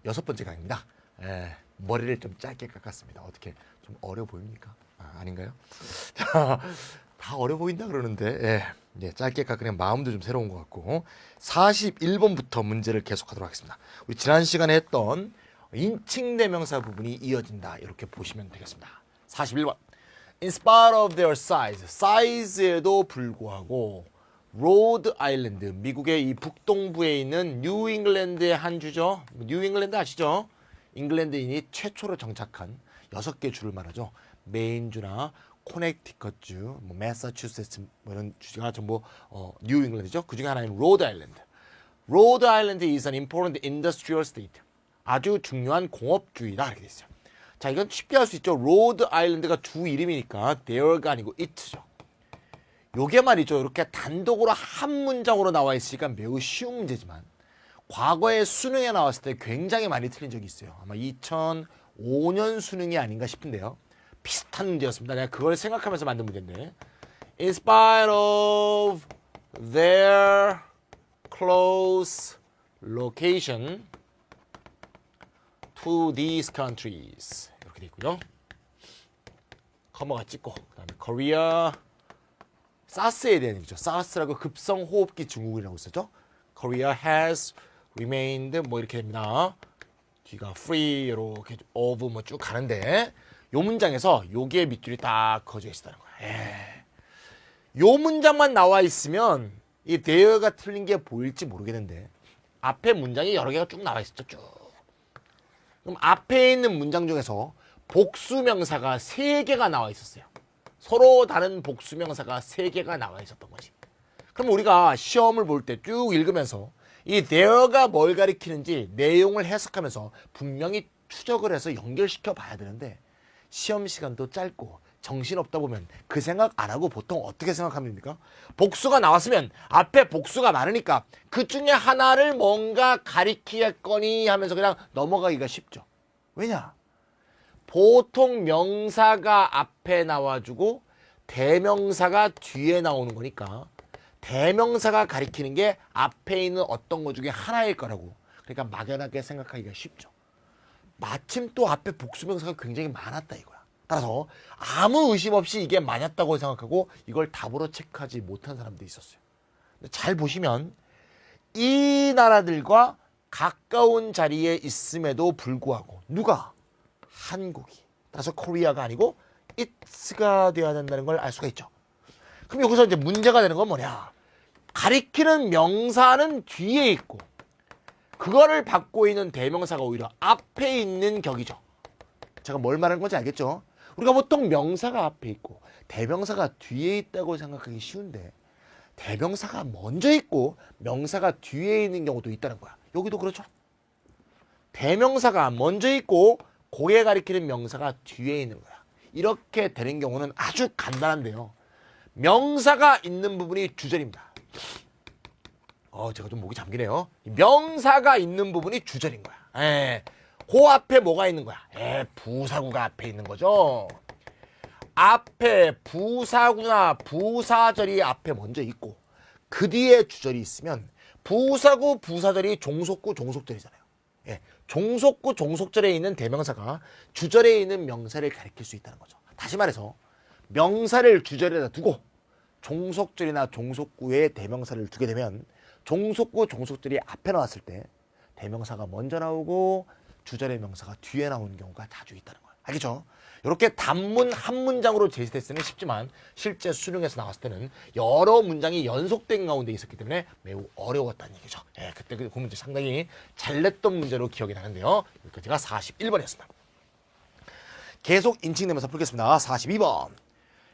6번째 강의입니다. 머리를 좀 짧게 깎았습니다. 어떻게 좀 어려 보입니까? 아닌가요? 다 어려 보인다 그러는데 짧게 깎으면 마음도 좀 새로운 것 같고 41번부터 문제를 계속하도록 하겠습니다. 우리 지난 시간에 했던 인칭대명사 부분이 이어진다 이렇게 보시면 되겠습니다. 41번 In spite of their size, 사이즈에도 불구하고 로드 아일랜드, 미국의 이 북동부에 있는 뉴잉글랜드의 한 주죠. 뉴잉글랜드 아시죠? 잉글랜드인이 최초로 정착한 6개 주를 말하죠. 메인주나 코네티컷주, 매사추세츠 이런 주가 전부 뉴잉글랜드죠. 그 중에 하나인 로드 아일랜드. 로드 아일랜드 is an important industrial state. 아주 중요한 공업주이다 이렇게 돼 있어요. 자, 이건 쉽게 할 수 있죠. 로드 아일랜드가 주 이름이니까 there가 아니고 it죠. 요게 말이죠. 이렇게 단독으로 한 문장으로 나와 있으니까 매우 쉬운 문제지만 과거에 수능에 나왔을 때 굉장히 많이 틀린 적이 있어요. 아마 2005년 수능이 아닌가 싶은데요. 비슷한 문제였습니다. 내가 그걸 생각하면서 만든 문제인데 In spite of their close location to these countries 이렇게 돼 있고요. 커머가 찍고 그 다음에 Korea 사스에 대한 얘기죠. 사스라고 급성호흡기 증후군이라고 있었죠. Korea has remained 뭐 이렇게 됩니다. 뒤가 free 이렇게 of 뭐 쭉 가는데 요 문장에서 요게 밑줄이 딱 그어져 있다는 거야. 요 문장만 나와 있으면 이 there가 틀린 게 보일지 모르겠는데 앞에 문장이 여러 개가 쭉 나와 있었죠. 쭉. 그럼 앞에 있는 문장 중에서 복수명사가 3개가 나와 있었어요. 서로 다른 복수명사가 3개가 나와 있었던 것이. 그럼 우리가 시험을 볼 때 쭉 읽으면서 이 there가 뭘 가리키는지 내용을 해석하면서 분명히 추적을 해서 연결시켜 봐야 되는데 시험 시간도 짧고 정신없다 보면 그 생각 안 하고 보통 어떻게 생각합니까? 복수가 나왔으면 앞에 복수가 많으니까 그 중에 하나를 뭔가 가리키겠거니 하면서 그냥 넘어가기가 쉽죠. 왜냐? 보통 명사가 앞에 나와주고 대명사가 뒤에 나오는 거니까 대명사가 가리키는 게 앞에 있는 어떤 것 중에 하나일 거라고. 그러니까 막연하게 생각하기가 쉽죠. 마침 또 앞에 복수명사가 굉장히 많았다 이거야. 따라서 아무 의심 없이 이게 맞았다고 생각하고 이걸 답으로 체크하지 못한 사람들이 있었어요. 근데 잘 보시면 이 나라들과 가까운 자리에 있음에도 불구하고 누가? 한국이. 따라서 코리아가 아니고 it's가 되어야 된다는 걸 알 수가 있죠. 그럼 여기서 이제 문제가 되는 건 뭐냐? 가리키는 명사는 뒤에 있고 그거를 받고 있는 대명사가 오히려 앞에 있는 격이죠. 제가 뭘 말하는 건지 알겠죠? 우리가 보통 명사가 앞에 있고 대명사가 뒤에 있다고 생각하기 쉬운데 대명사가 먼저 있고 명사가 뒤에 있는 경우도 있다는 거야. 여기도 그렇죠. 대명사가 먼저 있고 고개 가리키는 명사가 뒤에 있는 거야. 이렇게 되는 경우는 아주 간단한데요. 명사가 있는 부분이 주절입니다. 제가 좀 목이 잠기네요. 명사가 있는 부분이 주절인 거야. 그 앞에 뭐가 있는 거야? 부사구가 앞에 있는 거죠. 앞에 부사구나 부사절이 앞에 먼저 있고 그 뒤에 주절이 있으면 부사구 부사절이 종속구 종속절이잖아요. 종속구 종속절에 있는 대명사가 주절에 있는 명사를 가리킬 수 있다는 거죠. 다시 말해서 명사를 주절에다 두고 종속절이나 종속구에 대명사를 두게 되면 종속구 종속절이 앞에 나왔을 때 대명사가 먼저 나오고 주절의 명사가 뒤에 나오는 경우가 자주 있다는 거예요. 알겠죠? 이렇게 단문 한 문장으로 제시됐을 때는 쉽지만 실제 수능에서 나왔을 때는 여러 문장이 연속된 가운데 있었기 때문에 매우 어려웠다는 얘기죠. 그때 그 문제 상당히 잘 냈던 문제로 기억이 나는데요. 여기까지가 41번이었습니다. 계속 인칭되면서 풀겠습니다. 42번.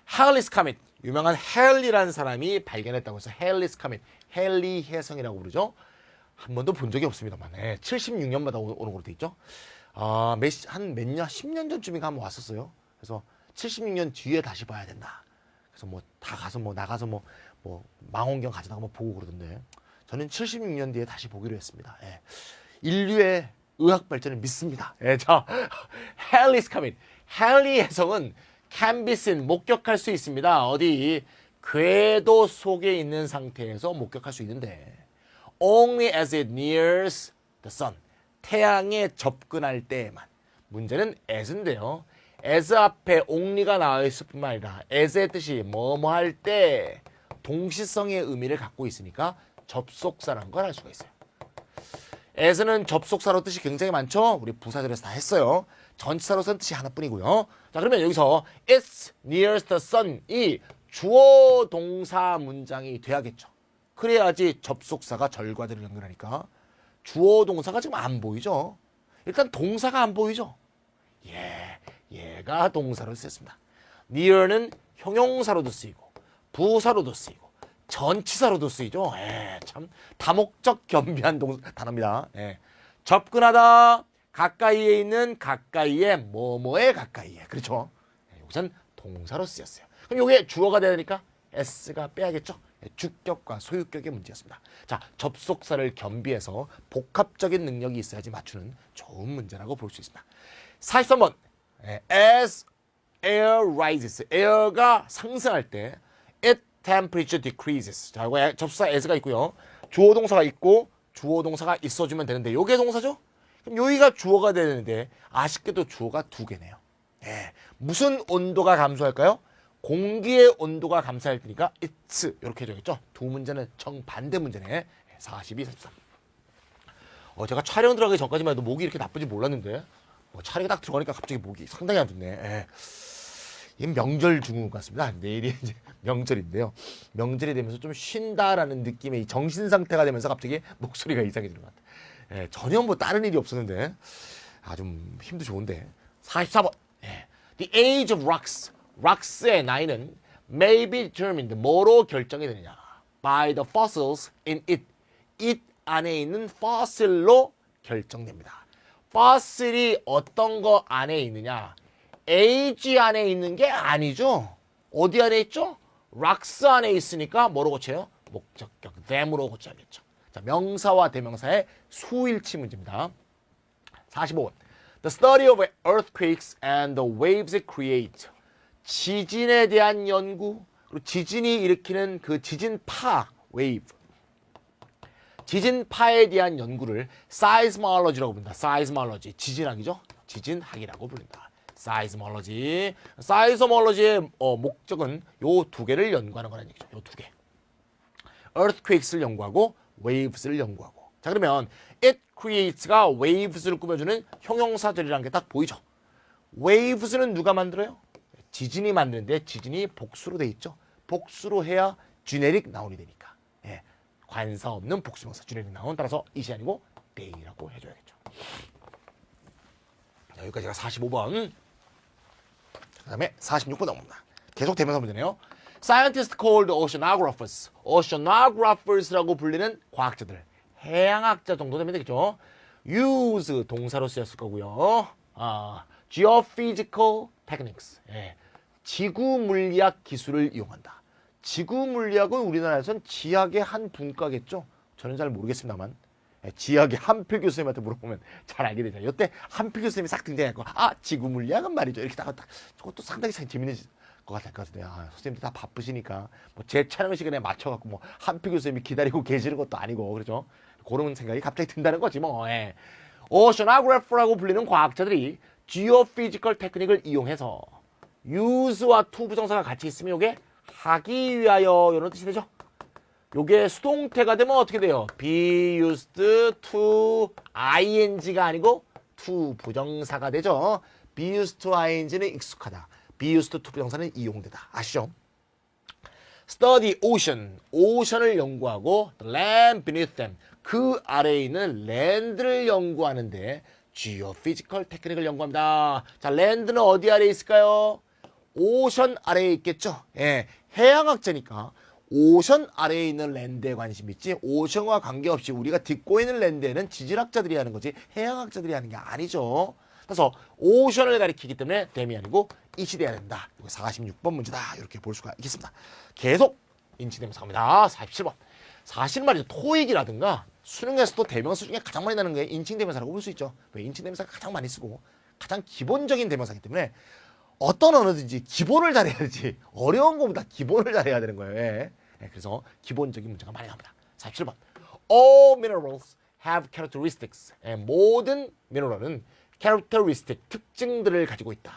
할리스 카밋. 유명한 헨리라는 사람이 발견했다고 해서 헨리스 카밋. 헨리 혜성이라고 부르죠. 한 번도 본 적이 없습니다만 76년마다 오는 걸로 돼 있죠. 한 몇 년, 10년 전쯤인가 한번 왔었어요. 그래서 76년 뒤에 다시 봐야 된다. 그래서 뭐 다 가서 뭐 나가서 뭐 망원경 가져다가 뭐 보고 그러던데 저는 76년 뒤에 다시 보기로 했습니다. 인류의 의학 발전을 믿습니다. 자, 헨리스 카밋. 헨리 혜성은 can be seen, 목격할 수 있습니다. 어디? 궤도 속에 있는 상태에서 목격할 수 있는데 only as it nears the sun. 태양에 접근할 때에만. 문제는 as인데요. as 앞에 only가 나와 있을 뿐만 아니라 as의 뜻이 뭐뭐 할 때 동시성의 의미를 갖고 있으니까 접속사라는 걸 알 수가 있어요. as는 접속사로 뜻이 굉장히 많죠. 우리 부사절에서 다 했어요. 전치사로서는 뜻이 하나뿐이고요. 자, 그러면 여기서 it's near the sun 이 주어 동사 문장이 돼야겠죠. 그래야지 접속사가 절과대로 연결하니까. 주어 동사가 지금 안 보이죠. 일단 동사가 안 보이죠. 얘가 동사로 쓰였습니다. near는 형용사로도 쓰이고 부사로도 쓰이고 전치사로도 쓰이죠. 참 다목적 겸비한 단어입니다. 접근하다, 가까이에 있는, 가까이에, 뭐뭐에 가까이에. 그렇죠. 여기선 동사로 쓰였어요. 그럼 이게 주어가 돼야 되니까 s가 빼야겠죠. 주격과 소유격의 문제였습니다. 자, 접속사를 겸비해서 복합적인 능력이 있어야지 맞추는 좋은 문제라고 볼 수 있습니다. 43번. As air rises. air가 상승할 때 its temperature decreases. 자, 이거 접속사 as가 있고요. 주어 동사가 있고 주어 동사가 있어주면 되는데 요게 동사죠? 그럼 여기가 주어가 되는데 아쉽게도 주어가 두 개네요. 무슨 온도가 감소할까요? 공기의 온도가 감소할 테니까 it's 이렇게 해줘야겠죠. 두 문제는 정반대 문제네. 42, 43. 제가 촬영 들어가기 전까지만 해도 목이 이렇게 나쁘지 몰랐는데 촬영이 딱 들어가니까 갑자기 목이 상당히 안 좋네. 이 명절 중국 같습니다. 내일이 이제 명절인데요. 명절이 되면서 좀 쉰다라는 느낌의 이 정신 상태가 되면서 갑자기 목소리가 이상해지는 것 같아요. 전혀 뭐 다른 일이 없었는데 좀 힘도 좋은데. 44번. The age of rocks. rocks의 나이는 may be determined. 뭐로 결정이 되느냐? by the fossils in it. it 안에 있는 fossil로 결정됩니다. fossil이 어떤 거 안에 있느냐? age 안에 있는 게 아니죠. 어디 안에 있죠? rocks 안에 있으니까 뭐로 고쳐요? 목적격 them으로 고쳐야겠죠. 자, 명사와 대명사의 수일치 문제입니다. 45번. The study of earthquakes and the waves it creates. 지진에 대한 연구, 그리고 지진이 일으키는 그 지진파, wave. 지진파에 대한 연구를 seismology라고 부른다. seismology, 지진학이죠. 지진학이라고 부른다. seismology. seismology의 목적은 요 두 개를 연구하는 거라는 얘기죠. 요 두 개. earthquakes를 연구하고 waves를 연구하고. 자, 그러면 it creates가 waves를 꾸며주는 형용사들이라는 게 딱 보이죠. waves는 누가 만들어요? 지진이 만드는데 지진이 복수로 돼 있죠. 복수로 해야 generic noun이 되니까. 관사 없는 복수명사 generic noun. 따라서 it이 아니고 they라고 해줘야겠죠. 자, 여기까지가 45번. 그 다음에 46번 넘어갑니다. 계속 대명사 문제네요. Scientists called oceanographers. oceanographers라고 불리는 과학자들. 해양학자 정도 되면 되겠죠. use 동사로 쓰였을 거고요. geophysical techniques. 지구 물리학 기술을 이용한다. 지구 물리학은 우리나라에선 지학의 한 분과겠죠. 저는 잘 모르겠습니다만. 지학의 한필 교수님한테 물어보면 잘 알게 되죠. 이때 한필 교수님이 싹 등장했고, 지구 물리학은 말이죠. 이렇게 딱 저것도 상당히 재밌는 것 같을 것 같은데, 선생님들 다 바쁘시니까 뭐 제 촬영 시간에 맞춰갖고 뭐 한필 교수님이 기다리고 계시는 것도 아니고 그렇죠. 그런 생각이 갑자기 든다는 거지 뭐. 오션아그래퍼라고 불리는 과학자들이 지오피지컬 테크닉을 이용해서 use와 to 부정사가 같이 있으면 이게 하기 위하여 이런 뜻이 되죠. 요게 수동태가 되면 어떻게 돼요? be used to ing가 아니고 to 부정사가 되죠. be used to ing는 익숙하다. be used to 부정사는 이용되다. 아시죠? study ocean, 오션을 연구하고 the land beneath them, 그 아래에 있는 랜드를 연구하는데 geophysical 테크닉을 연구합니다. 자, 랜드는 어디 아래에 있을까요? 오션 아래에 있겠죠. 해양학자니까 오션 아래에 있는 랜드에 관심 있지, 오션과 관계없이 우리가 듣고 있는 랜드에는 지질학자들이 하는 거지 해양학자들이 하는 게 아니죠. 그래서 오션을 가리키기 때문에 them이 아니고 it이 돼야 된다. 이거 46번 문제다. 이렇게 볼 수가 있겠습니다. 계속 인칭대명사 갑니다. 47번. 사실 말이죠. 토익이라든가 수능에서도 대명사 중에 가장 많이 나는 게 인칭대명사라고 볼 수 있죠. 왜? 인칭대명사가 가장 많이 쓰고 가장 기본적인 대명사이기 때문에 어떤 언어든지 기본을 잘해야 되지, 어려운 것보다 기본을 잘해야 되는 거예요. 그래서 기본적인 문제가 많이 나옵니다. 47번. All minerals have characteristics. 모든 미네랄은 characteristic, 특징들을 가지고 있다.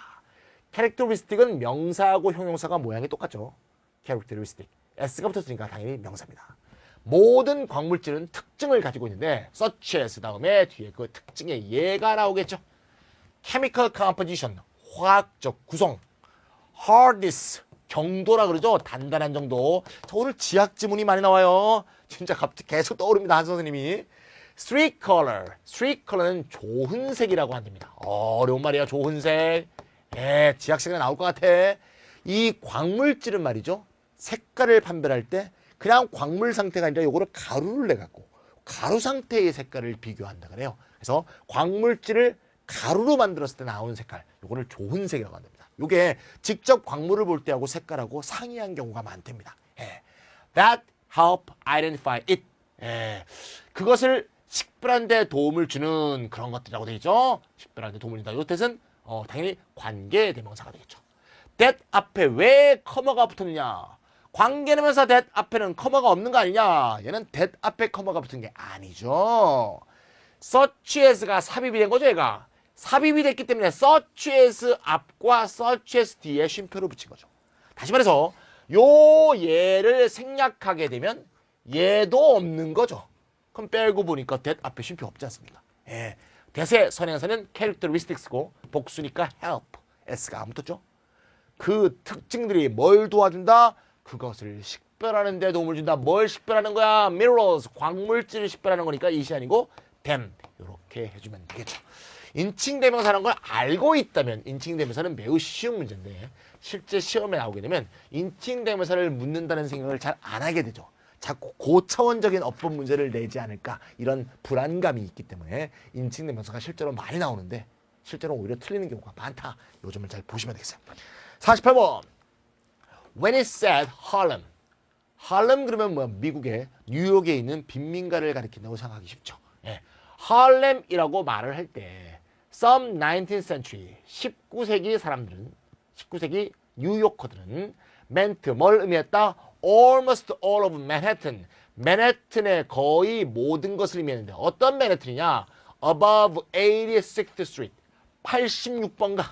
characteristic은 명사하고 형용사가 모양이 똑같죠. characteristic. s가 붙었으니까 당연히 명사입니다. 모든 광물질은 특징을 가지고 있는데 such as 다음에 뒤에 그 특징의 예가 나오겠죠. chemical composition, 화학적 구성. hardness, 정도라 그러죠. 단단한 정도. 저 오늘 지학 지문이 많이 나와요. 진짜 갑자기 계속 떠오릅니다. 한 선생님이. street color. street color는 조흔색이라고 한답니다. 어려운 말이야. 조흔색. 예, 지학 시간에 나올 것 같아. 이 광물질은 말이죠. 색깔을 판별할 때 그냥 광물 상태가 아니라 요거를 가루를 내갖고 가루 상태의 색깔을 비교한다 그래요. 그래서 광물질을 가루로 만들었을 때 나오는 색깔, 요거를 조흔색이라고 한답니다. 요게 직접 광물을 볼 때하고 색깔하고 상이한 경우가 많답니다. 예. That help identify it. 예. 그것을 식별하는 데 도움을 주는 그런 것들이라고 되겠죠. 식별하는 데 도움을 준다. 요 뜻은 당연히 관계 대명사가 되겠죠. that 앞에 왜 커머가 붙었느냐? 관계대명사 that 앞에는 커머가 없는 거 아니냐? 얘는 that 앞에 커머가 붙은 게 아니죠. such as가 삽입이 된 거죠, 얘가. 삽입이 됐기 때문에 such as 앞과 such as 뒤에 쉼표를 붙인 거죠. 다시 말해서 요 얘를 생략하게 되면 얘도 없는 거죠. 그럼 빼고 보니까 that 앞에 쉼표 없지 않습니까? 예. 대세 선행사는 characteristics고 복수니까 help, s가 안 붙었죠. 그 특징들이 뭘 도와준다? 그것을 식별하는 데 도움을 준다. 뭘 식별하는 거야? minerals, 광물질을 식별하는 거니까 이시 아니고 them. 이렇게 해주면 되겠죠. 인칭대명사라는 걸 알고 있다면 인칭대명사는 매우 쉬운 문제인데 실제 시험에 나오게 되면 인칭대명사를 묻는다는 생각을 잘 안 하게 되죠. 자꾸 고차원적인 어법 문제를 내지 않을까 이런 불안감이 있기 때문에 인칭대명사가 실제로 많이 나오는데 실제로 오히려 틀리는 경우가 많다. 요 점을 잘 보시면 되겠어요. 48번. When it said Harlem. Harlem 그러면 뭐 미국의 뉴욕에 있는 빈민가를 가리킨다고 생각하기 쉽죠. 예. Harlem이라고 말을 할 때 some 19th century 19세기 사람들은 19세기 뉴요커들은 meant 뭘 의미했다? Almost all of Manhattan. 맨해튼의 거의 모든 것을 의미했는데 어떤 맨해튼이냐? Above 86th Street. 86번가.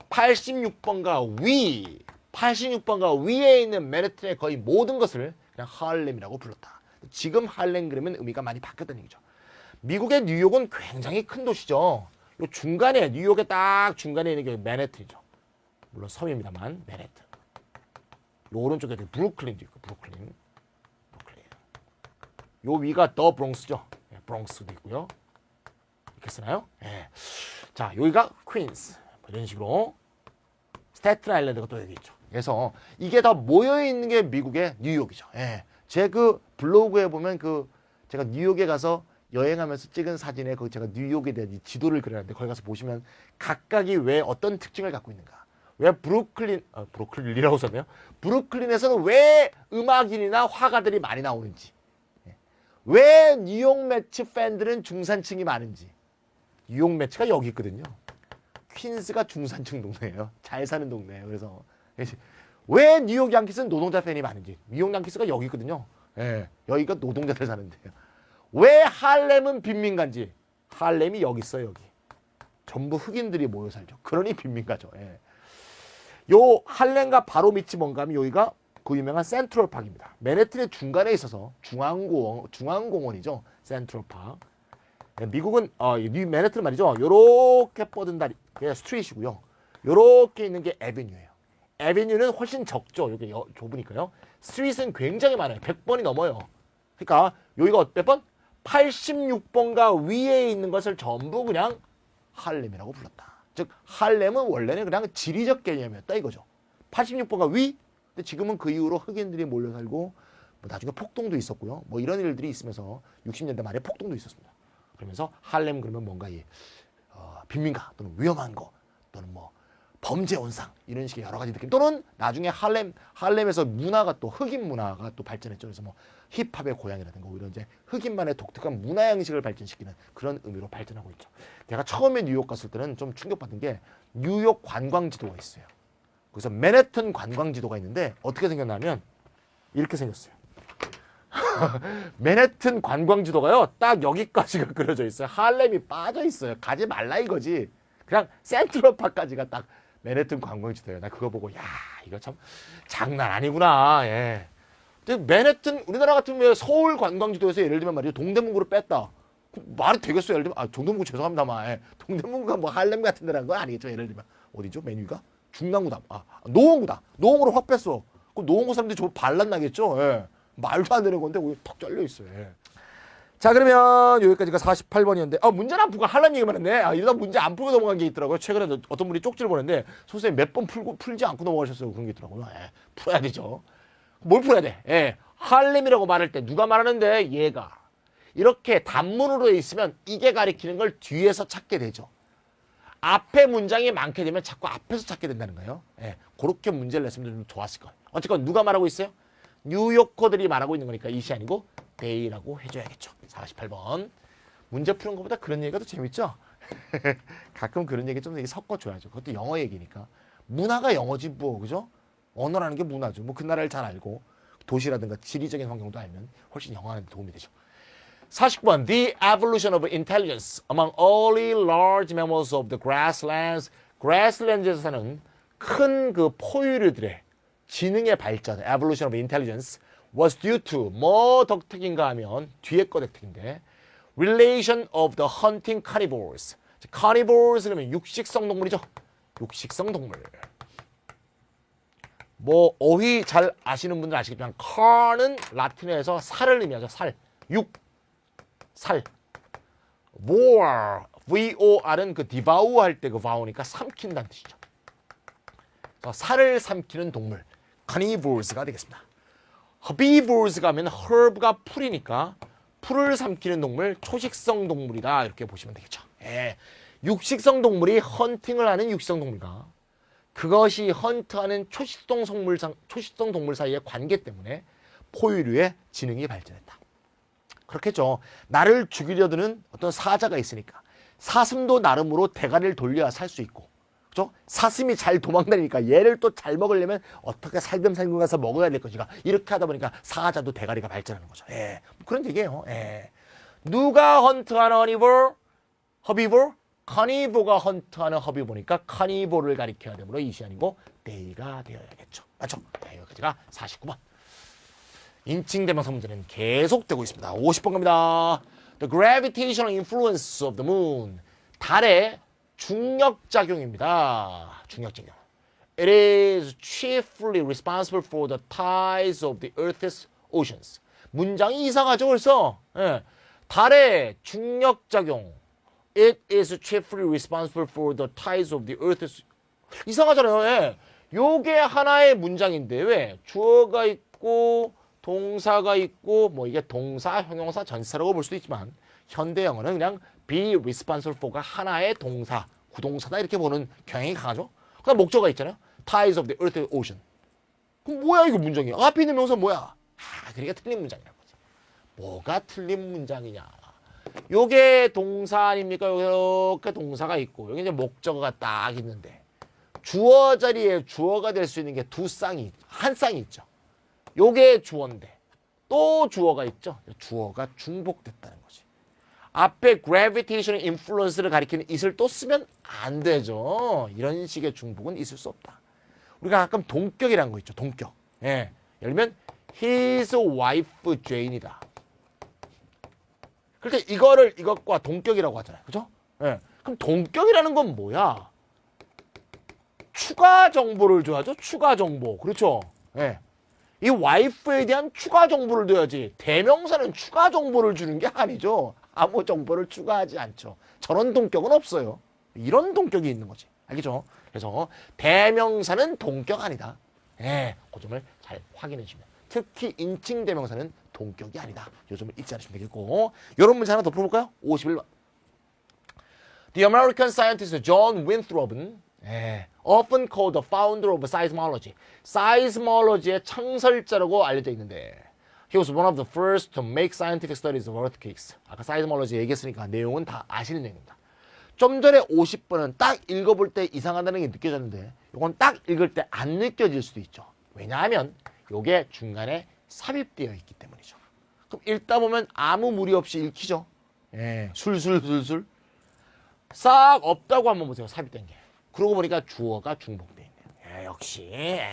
86번가 위. 86번가 위에 있는 맨해튼의 거의 모든 것을 그냥 할렘이라고 불렀다. 지금 할렘 그러면 의미가 많이 바뀌었다는 얘기죠. 미국의 뉴욕은 굉장히 큰 도시죠. 요 중간에 뉴욕의 딱 중간에 있는 게 맨해튼이죠. 물론 섬입니다만 맨해튼. 요 오른쪽에 브루클린도 있고 브루클린. 요 위가 더 브롱스죠. 예, 브롱스도 있고요. 이렇게 쓰나요? 예. 자, 여기가 퀸스. 이런 식으로 스태튼 아일랜드가 또 여기 있죠. 그래서 이게 다 모여 있는 게 미국의 뉴욕이죠. 예. 제 그 블로그에 보면 그 제가 뉴욕에 가서 여행하면서 찍은 사진에 그 제가 뉴욕에 대한 지도를 그려놨는데 거기 가서 보시면 각각이 왜 어떤 특징을 갖고 있는가. 왜 브루클린이라고 썼네요. 브루클린에서는 왜 음악인이나 화가들이 많이 나오는지. 예. 왜 뉴욕 매츠 팬들은 중산층이 많은지. 뉴욕 매츠가 여기 있거든요. 퀸스가 중산층 동네예요. 잘 사는 동네예요. 그래서 왜 뉴욕 양키스는 노동자 팬이 많은지. 뉴욕 양키스가 여기 있거든요. 예, 여기가 노동자들 사는데요. 왜 할렘은 빈민가인지. 할렘이 여기 있어요. 여기. 전부 흑인들이 모여 살죠. 그러니 빈민가죠. 예. 요 할렘과 바로 밑이 뭔가 하면 여기가 그 유명한 센트럴 파크입니다. 맨해튼의 중간에 있어서 중앙공원이죠. 센트럴 파크. 미국은 맨해튼 말이죠. 요렇게 뻗은 다리, 스트리트이고요. 요렇게 있는 게 애비뉴예요. 애비뉴는 훨씬 적죠. 이게 좁으니까요. 스트리트는 굉장히 많아요. 100번이 넘어요. 그러니까 여기가 몇 번? 86번가 위에 있는 것을 전부 그냥 할렘이라고 불렀다. 즉 할렘은 원래는 그냥 지리적 개념이었다 이거죠. 86번가 위? 근데 지금은 그 이후로 흑인들이 몰려 살고 뭐 나중에 폭동도 있었고요. 뭐 이런 일들이 있으면서 60년대 말에 폭동도 있었습니다. 그러면서 할렘 그러면 뭔가 빈민가 또는 위험한 거 또는 뭐 범죄 온상 이런 식의 여러 가지 느낌 또는 나중에 할렘에서 문화가 또 흑인 문화가 또 발전했죠. 그래서 뭐 힙합의 고향이라든가 이런 이제 흑인만의 독특한 문화 양식을 발전시키는 그런 의미로 발전하고 있죠. 내가 처음에 뉴욕 갔을 때는 좀 충격받은 게 뉴욕 관광지도가 있어요. 그래서 맨해튼 관광지도가 있는데 어떻게 생겼냐면 이렇게 생겼어요. 맨해튼 관광지도가요. 딱 여기까지가 그려져 있어요. 할렘이 빠져 있어요. 가지 말라 이거지. 그냥 센트럴파크까지가 딱 맨해튼 관광지도예요. 나 그거 보고 야 이거 참 장난 아니구나. 예. 맨해튼 우리나라 같으면 서울 관광지도에서 예를 들면 말이죠. 동대문구를 뺐다. 말이 되겠어요. 예를 들면 동대문구 죄송합니다만 예. 동대문구가 뭐 할렘 같은 데라는 건 아니겠죠. 예를 들면 어디죠? 메뉴가? 중랑구다. 노원구다. 노원구를 확 뺐어. 그럼 노원구 사람들이 저 반란 나겠죠. 예. 말도 안 되는 건데 거기 턱 잘려 있어요. 예. 자 그러면 여기까지가 48번이었는데 문제는 안 풀고 할란 얘기만 했네. 이러다 문제 안 풀고 넘어간 게 있더라고요. 최근에 어떤 분이 쪽지를 보냈는데 선생님 몇 번 풀지 않고 넘어가셨어요. 그런 게 있더라고요. 예. 풀어야 되죠. 뭘 풀어야 돼? 예. 할렘이라고 말할 때 누가 말하는데 얘가 이렇게 단문으로 돼 있으면 이게 가리키는 걸 뒤에서 찾게 되죠. 앞에 문장이 많게 되면 자꾸 앞에서 찾게 된다는 거예요. 예. 그렇게 문제를 냈으면 좀 좋았을 거예요. 어쨌건 누가 말하고 있어요? 뉴요커들이 말하고 있는 거니까 이시 아니고 they라고 해줘야겠죠. 48번. 문제 푸는 것보다 그런 얘기가 더 재밌죠? 가끔 그런 얘기 좀 섞어줘야죠. 그것도 영어 얘기니까. 문화가 영어지 뭐, 그죠? 언어라는 게 문화죠. 뭐 그 나라를 잘 알고 도시라든가 지리적인 환경도 알면 훨씬 영어하는 데 도움이 되죠. 49번. The evolution of intelligence among early large mammals of the grasslands. grasslands에서 사는 큰 그 포유류들의 지능의 발전, evolution of intelligence was due to 뭐 덕택인가 하면 뒤에 거 덕택인데 relation of the hunting carnivores. carnivores 그러면 육식성 동물이죠. 육식성 동물. 뭐 어휘 잘 아시는 분들 아시겠지만 car는 라틴어에서 살을 의미하죠. 살, 육, 살. vor, vor은 그 devour 할 때 그 vowel이니까 삼킨다는 뜻이죠. 살을 삼키는 동물. carnivores가 되겠습니다. herbivores가 하면 herb가 풀이니까 풀을 삼키는 동물, 초식성 동물이다 이렇게 보시면 되겠죠. 예. 육식성 동물이 헌팅을 하는 육식성 동물과 그것이 헌트하는 초식성 동물 사이의 관계 때문에 포유류의 지능이 발전했다. 그렇겠죠. 나를 죽이려 드는 어떤 사자가 있으니까 사슴도 나름으로 대가리를 돌려야 살 수 있고, 그죠? 사슴이 잘 도망다니니까 얘를 또 잘 먹으려면 어떻게 살금살금 가서 먹어야 될 것인가. 이렇게 하다 보니까 사자도 대가리가 발전하는 거죠. 예. 그런 얘기예요. 예. 누가 헌트하는 허비볼? 카니보가 헌트하는 허비보니까 카니보를 가리켜야 되므로 이시 아니고 데이가 되어야겠죠. 맞죠? 네, 여기까지가 49번. 인칭대명사 문제는 계속되고 있습니다. 50번 갑니다. The gravitational influence of the moon. 달의 중력작용입니다. 중력작용. It is chiefly responsible for the tides of the Earth's oceans. 문장이 이상하죠, 벌써? 예. 달의 중력작용. It is chiefly responsible for the tides of the Earth's. 이상하잖아요. 예. 요게 하나의 문장인데 왜? 주어가 있고 동사가 있고 뭐 이게 동사, 형용사, 전치사라고 볼 수도 있지만 현대 영어는 그냥 be responsible for가 하나의 동사, 구동사다 이렇게 보는 경향이 강하죠. 그다음 목적어가 있잖아요. Tides of the earth ocean. 그럼 뭐야 이거 문장이? 앞에 있는 명사 뭐야? 그러니까 틀린 문장이라는 거지. 뭐가 틀린 문장이냐? 요게 동사 아닙니까? 이렇게 동사가 있고 여기 이제 목적어가 딱 있는데 주어 자리에 주어가 될 수 있는 게 한 쌍이 있죠. 요게 주어인데 또 주어가 있죠. 주어가 중복됐다는 거지. 앞에 gravitational influence를 가리키는 it을 또 쓰면 안 되죠. 이런 식의 중복은 있을 수 없다. 우리가 가끔 동격이라는 거 있죠. 동격. 예. 예를 들면 his wife Jane이다. 그러니까 이거를 이것과 동격이라고 하잖아요. 그죠? 예. 그럼 동격이라는 건 뭐야? 추가 정보를 줘야죠. 추가 정보. 그렇죠? 예. 이 와이프에 대한 추가 정보를 줘야지. 대명사는 추가 정보를 주는 게 아니죠. 아무 정보를 추가하지 않죠. 저런 동격은 없어요. 이런 동격이 있는 거지. 알겠죠? 그래서 대명사는 동격 아니다. 예, 그 점을 잘 확인해 주시면. 특히 인칭 대명사는 동격이 아니다. 이 점을 잊지 않으시면 되겠고. 이런 문제 하나 더 풀어볼까요? 51번. The American scientist John Winthrop은 often called the founder of seismology. seismology의 창설자라고 알려져 있는데 he was one of the first to make scientific studies of earthquakes. 아까 seismology 얘기했으니까 내용은 다 아시는 내용입니다. 좀 전에 50번은 딱 읽어볼 때 이상하다는 게 느껴졌는데 이건 딱 읽을 때 안 느껴질 수도 있죠. 왜냐하면 이게 중간에 삽입되어 있기 때문이죠. 그럼 읽다 보면 아무 무리 없이 읽히죠. 예, 술술술술. 싹 없다고 한번 보세요. 삽입된 게. 그러고 보니까 주어가 중복돼 있네요. 예, 역시. 예.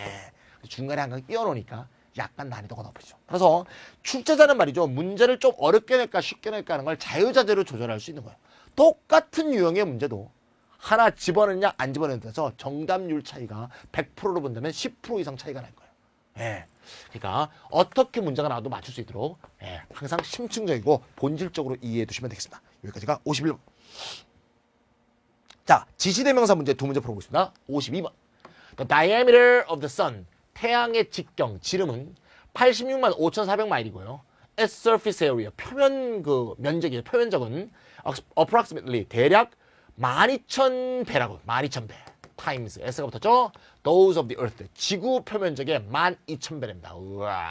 중간에 한강 띄워놓으니까 약간 난이도가 높아지죠. 그래서 출제자는 말이죠. 문제를 좀 어렵게 낼까 쉽게 낼까 하는 걸 자유자재로 조절할 수 있는 거예요. 똑같은 유형의 문제도 하나 집어넣느냐 안 집어넣느냐에 따라서 정답률 차이가 100%로 본다면 10% 이상 차이가 날 거예요. 예. 그러니까 어떻게 문제가 나와도 맞출 수 있도록 예, 항상 심층적이고 본질적으로 이해해 두시면 되겠습니다. 여기까지가 51번. 자, 지시대명사 문제 두 문제 풀어보겠습니다. 52번. The diameter of the sun. 태양의 직경, 지름은 86만 5,400마일이고요. Its surface area. 표면 그 면적이에요. 표면적은 approximately 대략 12,000배라고. 12,000배. times. S가 붙었죠? Those of the earth. 지구 표면적의 12,000배랍니다. 우와.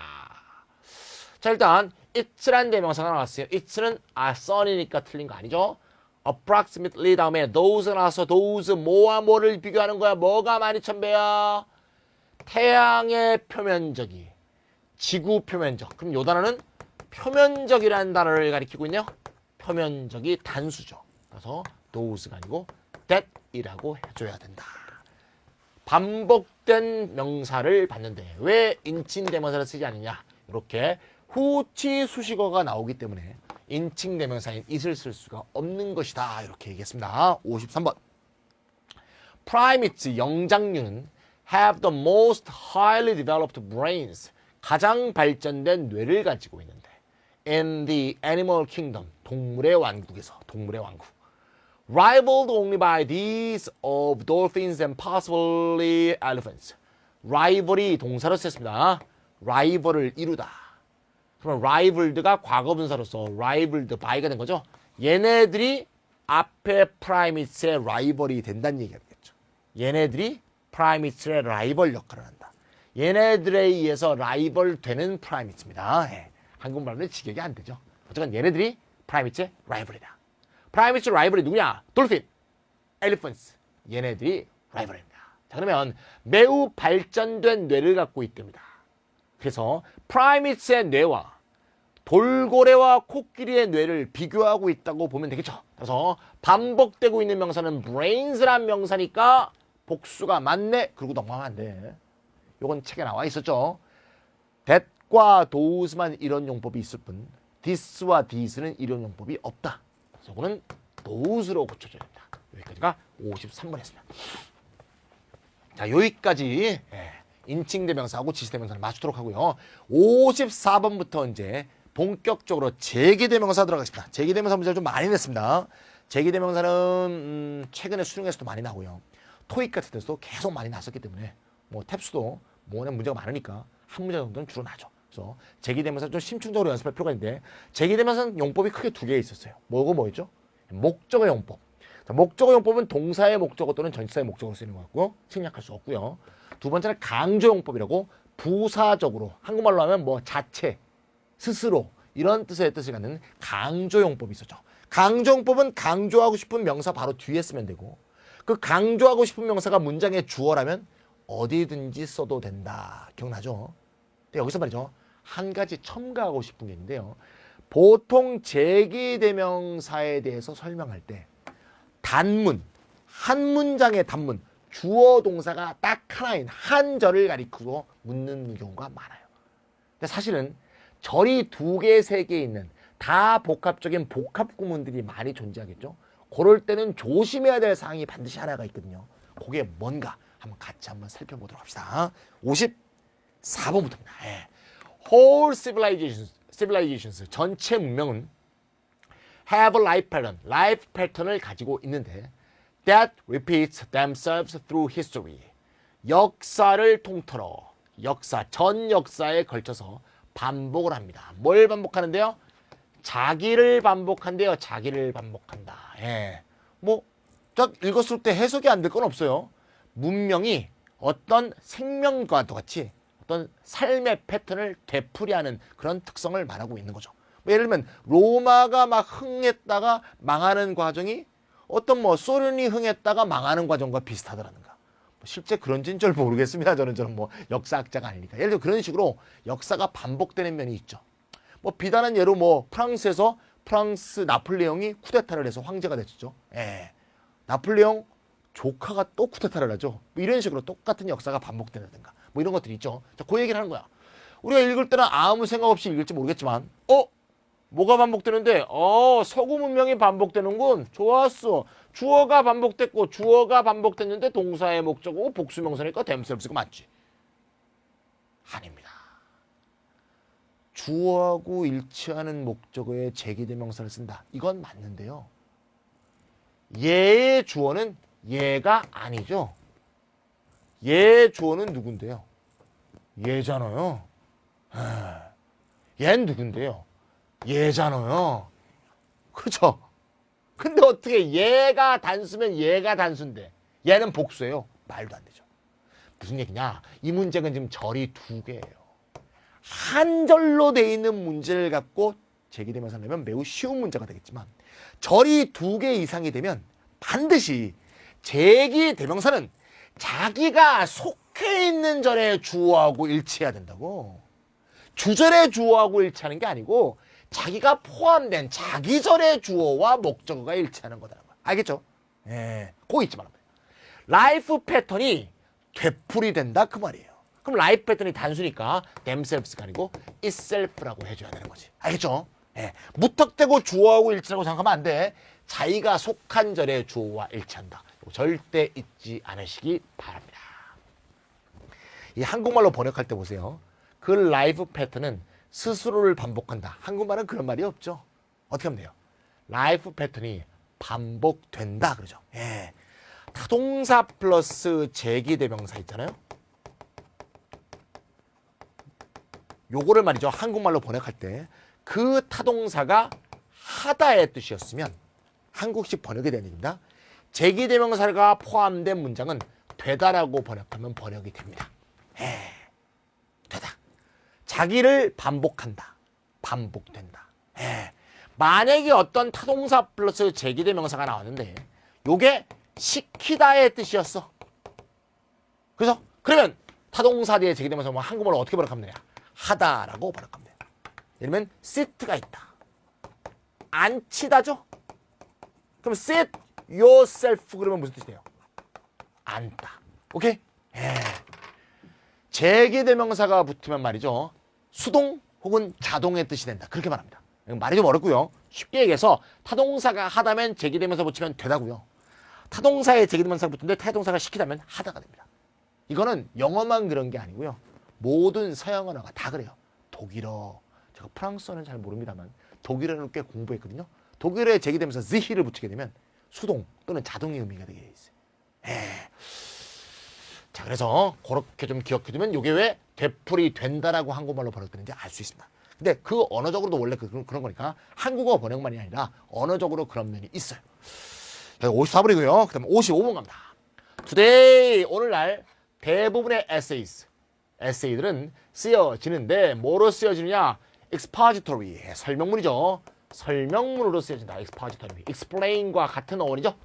자, 일단 it's란 대명사가 나왔어요. it's는 sun이니까 틀린 거 아니죠? approximately 다음에 those가 나와서 those 뭐와 뭐를 비교하는 거야? 뭐가 12,000배야? 태양의 표면적이 지구 표면적. 그럼 요 단어는 표면적이라는 단어를 가리키고 있네요. 표면적이 단수죠. 그래서 those가 아니고 that이라고 해줘야 된다. 반복된 명사를 받는데 왜 인칭 대명사를 쓰지 않느냐? 이렇게 후치 수식어가 나오기 때문에 인칭 대명사인 it을 쓸 수가 없는 것이다. 이렇게 얘기했습니다. 53번. Primates, 영장류는 have the most highly developed brains. 가장 발전된 뇌를 가지고 있는데 in the animal kingdom. 동물의 왕국에서. 동물의 왕국. Rivaled only by these of dolphins and possibly elephants. rival이 동사로 쓰였습니다. rival을 이루다. 그러면 rivaled가 과거분사로서 rivaled by가 된 거죠. 얘네들이 앞에 primates의 rival이 된다는 얘기겠죠. 얘네들이 primates의 rival 역할을 한다. 얘네들에 의해서 rival 되는 primates입니다. 예. 한국말로는 직역이 안 되죠. 어쨌든 얘네들이 primates의 rival이다. primates의 rival이 누구냐? dolphin, elephants. 얘네들이 rival입니다. 자, 그러면 매우 발전된 뇌를 갖고 있답니다. 그래서 프라이미츠의 뇌와 돌고래와 코끼리의 뇌를 비교하고 있다고 보면 되겠죠. 그래서 반복되고 있는 명사는 brains란 명사니까 복수가 맞네. 그리고 넘어가면 안 돼. 요건 책에 나와 있었죠. that과 those만 이런 용법이 있을 뿐 this와 this는 이런 용법이 없다. 그래서 요거는 those로 고쳐줘야 됩니다. 여기까지가 53번이었습니다. 자, 여기까지 인칭대명사하고 지시대명사를 맞추도록 하고요. 54번부터 이제 본격적으로 제기대명사 들어가겠습니다. 제기대명사 문제를 좀 많이 냈습니다. 제기대명사는 최근에 수능에서도 많이 나고요. 토익 같은 데서도 계속 많이 났었기 때문에 뭐 탭스도 뭐냐 문제가 많으니까 한 문제 정도는 주로 나죠. 그래서 제기대명사 좀 심층적으로 연습할 필요가 있는데 제기대명사는 용법이 크게 두 개 있었어요. 뭐였죠? 목적어 용법. 목적어 용법은 동사의 목적어 또는 전치사의 목적어로 쓰이는 것 같고 생략할 수 없고요. 두 번째는 강조 용법이라고 부사적으로 한국말로 하면 뭐 자체, 스스로 이런 뜻을 갖는 강조 용법이 있었죠. 강조 용법은 강조하고 싶은 명사 바로 뒤에 쓰면 되고 그 강조하고 싶은 명사가 문장의 주어라면 어디든지 써도 된다. 기억나죠? 근데 여기서 말이죠. 한 가지 첨가하고 싶은 게 있는데요. 보통 제기대명사에 대해서 설명할 때 단문, 한 문장의 단문, 주어 동사가 딱 하나인 한 절을 가리키고 묻는 경우가 많아요. 근데 사실은 절이 두 개, 세 개 있는 다 복합적인 복합 구문들이 많이 존재하겠죠. 그럴 때는 조심해야 될 사항이 반드시 하나가 있거든요. 그게 뭔가 한번 같이 한번 살펴보도록 합시다. 54번부터입니다. Whole civilizations, 전체 문명은 have a life pattern, life pattern을 가지고 있는데 that repeats themselves through history. 역사를 통틀어 전 역사에 걸쳐서 반복을 합니다. 뭘 반복하는데요? 자기를 반복한대요. 자기를 반복한다. 뭐 딱 읽었을 때 해석이 안 될 건 없어요. 문명이 어떤 생명과 같이 어떤 삶의 패턴을 되풀이하는 그런 특성을 말하고 있는 거죠. 예를 들면 로마가 막 흥했다가 망하는 과정이 어떤 뭐 소련이 흥했다가 망하는 과정과 비슷하더라는가. 실제 그런지는 잘 모르겠습니다. 저는 뭐 역사학자가 아니니까. 예를 들어 그런 식으로 역사가 반복되는 면이 있죠. 뭐 비단한 예로 뭐 프랑스에서 프랑스 나폴레옹이 쿠데타를 해서 황제가 됐죠. 예. 나폴레옹 조카가 또 쿠데타를 하죠. 뭐 이런 식으로 똑같은 역사가 반복된다든가 뭐 이런 것들이 있죠. 자, 그 얘기를 하는 거야. 우리가 읽을 때는 아무 생각 없이 읽을지 모르겠지만 뭐가 반복되는데? 서구 문명이 반복되는군. 좋았어. 주어가 반복됐고 주어가 반복됐는데 동사의 목적어고 복수명사니까 themselves가 맞지. 아닙니다. 주어하고 일치하는 목적어에 제기대명사를 쓴다. 이건 맞는데요. 얘의 주어는 얘가 아니죠. 얘의 주어는 누군데요? 얘잖아요. 얘는 누군데요? 얘잖아요. 그렇죠? 근데 어떻게 얘가 단수면 얘가 단수인데 얘는 복수예요? 말도 안 되죠. 무슨 얘기냐? 이 문제는 지금 절이 두 개예요. 한 절로 돼 있는 문제를 갖고 제기대명사 내면 매우 쉬운 문제가 되겠지만 절이 두 개 이상이 되면 반드시 제기대명사는 자기가 속해 있는 절의 주어하고 일치해야 된다고. 주절의 주어하고 일치하는 게 아니고 자기가 포함된 자기 절의 주어와 목적어가 일치하는 거다. 알겠죠? 예, 그거 잊지 말아요. 라이프 패턴이 되풀이 된다 그 말이에요. 그럼 라이프 패턴이 단수니까 themselves가 아니고 itself라고 해줘야 되는 거지. 알겠죠? 예, 무턱대고 주어하고 일치라고 생각하면 안 돼. 자기가 속한 절의 주어와 일치한다. 절대 잊지 않으시기 바랍니다. 이 한국말로 번역할 때 보세요. 그 라이프 패턴은 스스로를 반복한다. 한국말은 그런 말이 없죠. 어떻게 하면 돼요? 라이프 패턴이 반복된다 그러죠. 예. 타동사 플러스 제기대명사 있잖아요. 요거를 말이죠. 한국말로 번역할 때 그 타동사가 하다의 뜻이었으면 한국식 번역이 되는 얘기입니다. 제기대명사가 포함된 문장은 되다라고 번역하면 번역이 됩니다. 되다. 자기를 반복한다. 반복된다. 만약에 어떤 타동사 플러스 제기대명사가 나왔는데 요게 시키다의 뜻이었어. 그래서 그러면 타동사 뒤에 제기대명사 한국말로 어떻게 번역하면 되냐? 하다라고 번역하면 돼요. 예를 들면 sit가 있다. 앉히다죠? 그럼 sit yourself 그러면 무슨 뜻이 돼요? 앉다. 오케이? 제기대명사가 붙으면 말이죠. 수동 혹은 자동의 뜻이 된다. 그렇게 말합니다. 말이 좀 어렵고요. 쉽게 얘기해서 타동사가 하다면 제기대명사 붙이면 되다고요. 타동사에 제기대명사가 붙는데 타동사가 시키다면 하다가 됩니다. 이거는 영어만 그런 게 아니고요. 모든 서양 언어가 다 그래요. 독일어, 제가 프랑스어는 잘 모릅니다만 독일어는 꽤 공부했거든요. 독일어에 제기대명사 z히를 붙이게 되면 수동 또는 자동의 의미가 되게 있어요. 자, 그래서 그렇게 좀 기억해두면 이게 왜 되풀이 된다라고 한국말로 번역되는지 알 수 있습니다. 근데 그 언어적으로도 원래 그런 거니까 한국어 번역만이 아니라 언어적으로 그런 면이 있어요. 54분이고요. 그 다음에 55분 갑니다. Today, 오늘날 대부분의 에세이들은 쓰여지는데 뭐로 쓰여지느냐? expository, 설명문이죠. 설명문으로 쓰여진다. expository, explain과 같은 어원이죠.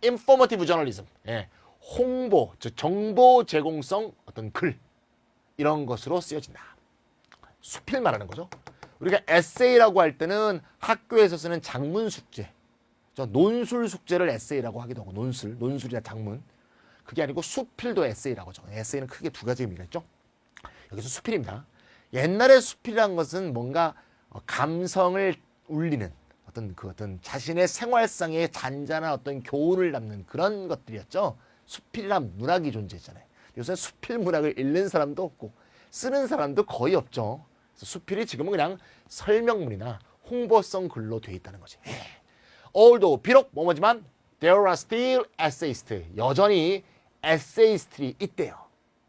informative journalism, 홍보, 즉 정보 제공성 어떤 글 이런 것으로 쓰여진다. 수필 말하는 거죠. 우리가 에세이라고 할 때는 학교에서 쓰는 작문 숙제, 논술 숙제를 에세이라고 하기도 하고 논술이나 작문. 그게 아니고 수필도 에세이라고 하죠. 에세이는 크게 두 가지 의미가 있죠. 여기서 수필입니다. 옛날에 수필이란 것은 뭔가 감성을 울리는 어떤 자신의 생활상의 잔잔한 어떤 교훈을 담는 그런 것들이었죠. 수필이란 문학이 존재했잖아요. 요새 수필 문학을 읽는 사람도 없고 쓰는 사람도 거의 없죠. 그래서 수필이 지금은 그냥 설명문이나 홍보성 글로 돼 있다는 거지. Although 비록 뭐뭐지만 there are still essayists. 여전히 에세이스트들이 있대요.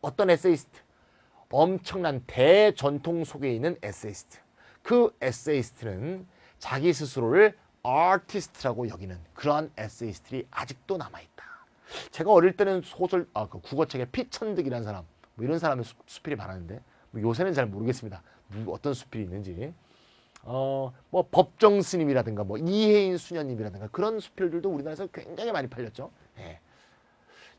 어떤 에세이스트? 엄청난 대전통 속에 있는 에세이스트. 그 에세이스트는 자기 스스로를 아티스트라고 여기는 그러한 에세이스트들이 아직도 남아있다. 제가 어릴 때는 소설, 그 국어책에 피천득이라는 사람, 뭐 이런 사람의 수필이 많았는데 뭐 요새는 잘 모르겠습니다. 어떤 수필이 있는지. 뭐 법정 스님이라든가 뭐 이혜인 수녀님이라든가 그런 수필들도 우리나라에서 굉장히 많이 팔렸죠.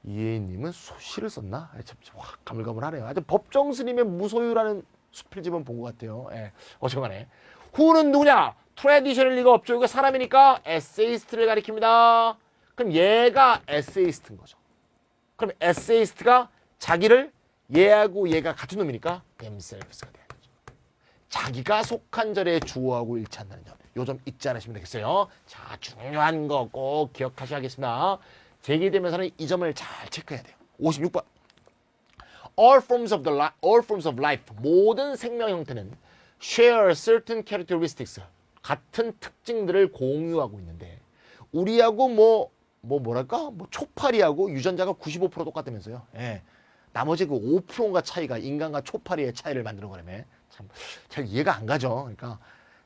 이혜인님은 시를 썼나? 확 가물가물하네요. 하여튼 법정 스님의 무소유라는 수필집은 본 것 같아요. 어쨌간에 who는 누구냐? 트래디셔널 리가 없죠. 이거 사람이니까 에세이스트를 가리킵니다. 그럼 얘가 에세이스트인 거죠. 그럼 에세이스트가 자기를 얘하고 얘가 같은 놈이니까 themselves가 돼야 되죠. 자기가 속한 절에 주어하고 일치한다는 점. 요 점 잊지 않으시면 되겠어요. 자, 중요한 거 꼭 기억하셔야겠습니다. 제기되면서는 이 점을 잘 체크해야 돼요. 56번. All forms of life. 모든 생명 형태는 share certain characteristics. 같은 특징들을 공유하고 있는데 우리하고 뭐랄까? 초파리하고 유전자가 95% 똑같다면서요. 예. 나머지 그 5%가 차이가 인간과 초파리의 차이를 만드는 거라며. 참 잘 이해가 안 가죠. 그러니까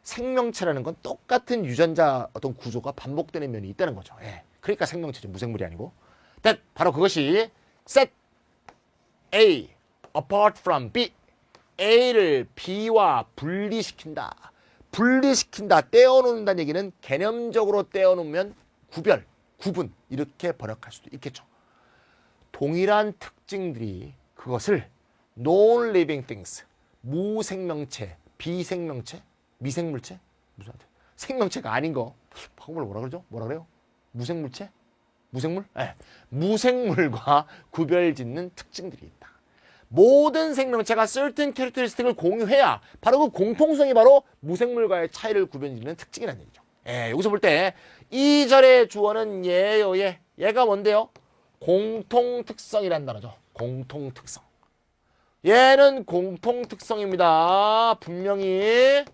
생명체라는 건 똑같은 유전자 어떤 구조가 반복되는 면이 있다는 거죠. 예. 그러니까 생명체죠. 무생물이 아니고. 바로 그것이 set A apart from B. A를 B와 분리시킨다. 분리시킨다, 떼어놓는다는 얘기는 개념적으로 떼어놓으면 구별, 구분 이렇게 번역할 수도 있겠죠. 동일한 특징들이 그것을 non-living things, 무생명체, 비생명체, 미생물체, 무슨 생명체가 아닌 거, 한국말로 뭐라 그러죠? 뭐라 그래요? 무생물체? 무생물? 네. 무생물과 구별짓는 특징들이 있다. 모든 생명체가 certain characteristic을 공유해야 바로 그 공통성이 바로 무생물과의 차이를 구별짓는 특징이라는 얘기죠. 예, 여기서 볼 때 이 절의 주어는 얘예요. 얘가 뭔데요? 공통특성이란 단어죠. 공통특성. 얘는 공통특성입니다. 분명히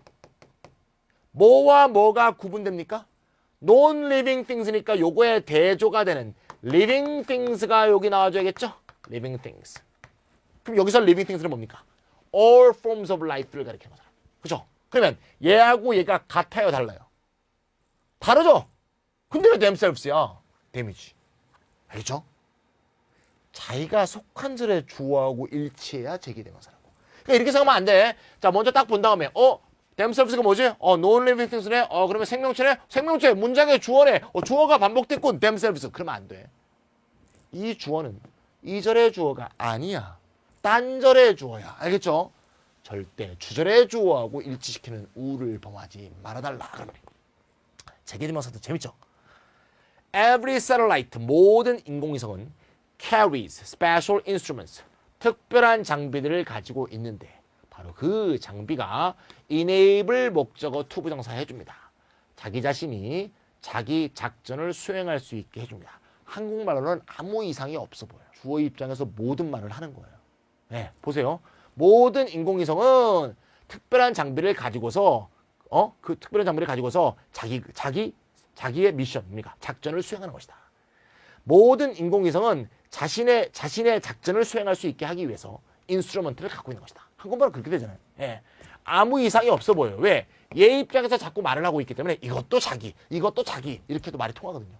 뭐와 뭐가 구분됩니까? non-living things니까 요거에 대조가 되는 living things가 여기 나와줘야겠죠? living things. 그럼 여기서 living things는 뭡니까? all forms of life를 가리키는 거잖아. 그죠? 그러면 얘하고 얘가 같아요, 달라요? 다르죠? 근데 왜 themselves야? 데미지. 알겠죠? 자기가 속한 절에 주어하고 일치해야 제기대명사라고. 그러니까 이렇게 생각하면 안 돼. 자, 먼저 딱 본 다음에 themselves가 뭐지? non-living things네? 그러면 생명체네? 생명체, 문장의 주어네? 주어가 반복됐군, themselves. 그러면 안 돼. 이 주어는 이 절의 주어가 아니야. 딴 절의 주어야. 알겠죠? 절대 주절의 주어하고 일치시키는 우를 범하지 말아달라. 그러면 제기대명사도 재밌죠? Every satellite, 모든 인공위성은 carries special instruments, 특별한 장비들을 가지고 있는데 바로 그 장비가 enable 목적어 to 부정사 해줍니다. 자기 자신이 자기 작전을 수행할 수 있게 해줍니다. 한국말로는 아무 이상이 없어 보여요. 주어 입장에서 모든 말을 하는 거예요. 네, 보세요. 모든 인공위성은 특별한 장비를 가지고서 그 특별한 장비를 가지고서 자기의 미션입니까? 작전을 수행하는 것이다. 모든 인공위성은 자신의 작전을 수행할 수 있게 하기 위해서 인스트루먼트를 갖고 있는 것이다. 한국말은 그렇게 되잖아요. 예. 아무 이상이 없어 보여요. 왜? 얘 입장에서 자꾸 말을 하고 있기 때문에 이것도 자기 이렇게도 말이 통하거든요.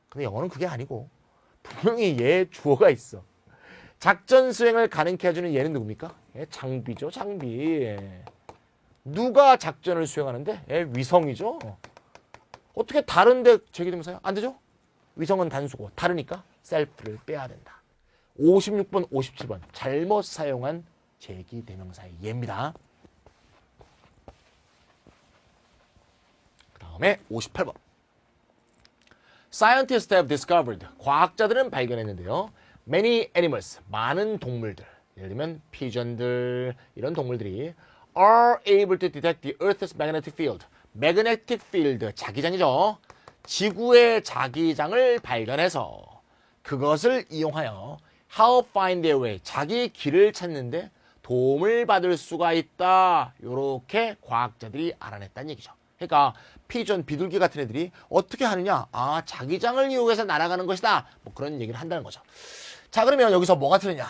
근데 영어는 그게 아니고 분명히 얘 주어가 있어. 작전 수행을 가능케 해주는 얘는 누굽니까? 장비죠, 장비. 누가 작전을 수행하는데? 위성이죠. 어떻게 다른데 제기대명사야? 안 되죠? 위성은 단수고 다르니까 셀프를 빼야 된다. 56번, 57번 잘못 사용한 제기대명사의 예입니다. 그 다음에 58번. Scientists have discovered. 과학자들은 발견했는데요. Many animals. 많은 동물들. 예를 들면 피전들 이런 동물들이 are able to detect the Earth's magnetic field. magnetic field 자기장이죠. 지구의 자기장을 발견해서 그것을 이용하여 how find their way. 자기 길을 찾는데 도움을 받을 수가 있다. 이렇게 과학자들이 알아냈다는 얘기죠. 그러니까 피전, 비둘기 같은 애들이 어떻게 하느냐? 자기장을 이용해서 날아가는 것이다. 뭐 그런 얘기를 한다는 거죠. 자, 그러면 여기서 뭐가 틀리냐?